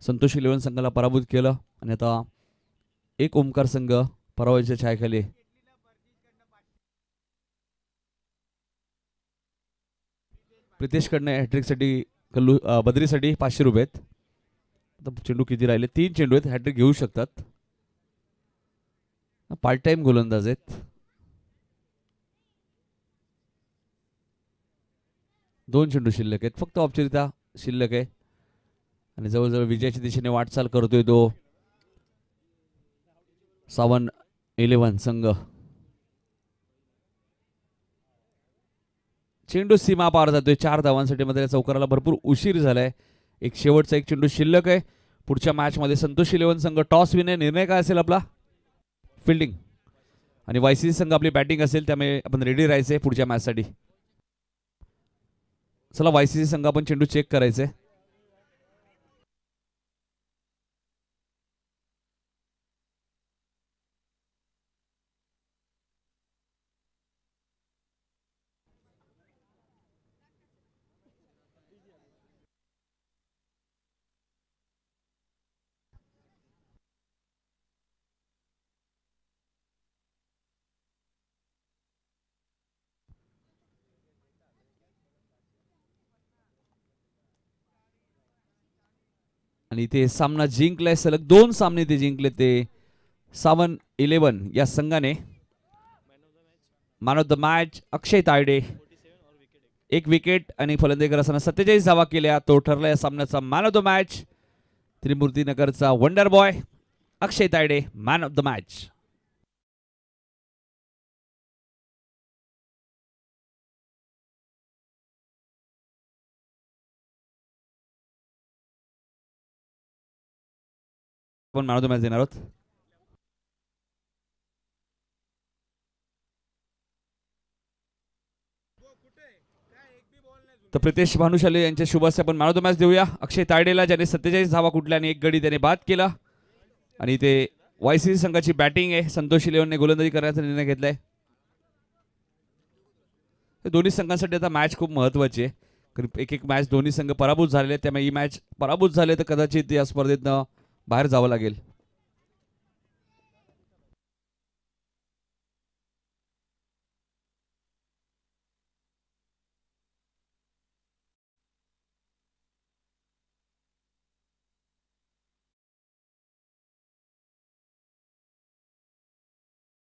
संतोष 11 संघाला पराभूत केलं आणि आता एक ओमकार संघ पराभवाच्या छायाखाली. प्रितेशकडनं हॅट्रिकसाठी बद्रीसाठी 500 रुपये आहेत. आता चेंडू किती राहिले? 3 चेंडू आहेत. हॅट्रिक घेऊ शकतात. पार्ट टाइम गोलंदाज आहेत. 2 चेंडू शिल्लक आहेत. फक्त औपचारिकता शिल्लक आहे आणि जवळजवळ विजयाच्या दिशेने वाटचाल करतोय तो सावन 11 संघ. चेंडू सीमा पार जातोय 4 धावांसाठी. मध्ये चौकाराला भरपूर उशीर झालाय. एक शेवटचा एक चेंडू शिल्लक आहे. पुढच्या मॅच मध्ये संतोष 11 संघ टॉस विने. निर्णय काय असेल आपला? फिल्डिंग. आणि YCC संघ आपली बॅटिंग असेल, त्यामुळे आपण रेडी राहायचंय पुढच्या मॅच साठी. चला YCC संघ आपण चेंडू चेक करायचंय. आणि ते सामना जिंकलाय. सलग 2 सामने ते जिंकले. ते सावन 11 या संघाने. Man of the match Akshay Tayde. 1 wicket आणि फलंदाजी करत असताना 47 धावा केल्या. तो ठरला या सामन्याचा मॅन ऑफ द मॅच. त्रिमूर्ती नगरचा wonder boy Akshay Tayde man of the match. आपण मॅन ऑफ द मॅच देणार आहोत. तर प्रितेश भानुशाली यांच्या शुभ हस्ते आपण मॅन ऑफ द मॅच देऊया अक्षय तायडेला, ज्याने 47 धावा कुठल्या आणि 1 गडी त्याने बाद केला. आणि ते YCC संघाची बॅटिंग आहे. संतोष 11 ने गोलंदाजी करण्याचा निर्णय घेतलाय. दोन्ही संघांसाठी आता मॅच खूप महत्त्वाची आहे. एक एक मॅच दोन्ही संघ पराभूत झालेले, त्यामुळे ही मॅच पराभूत झाले तर कदाचित या स्पर्धेतनं बाहेर जावं लागेल.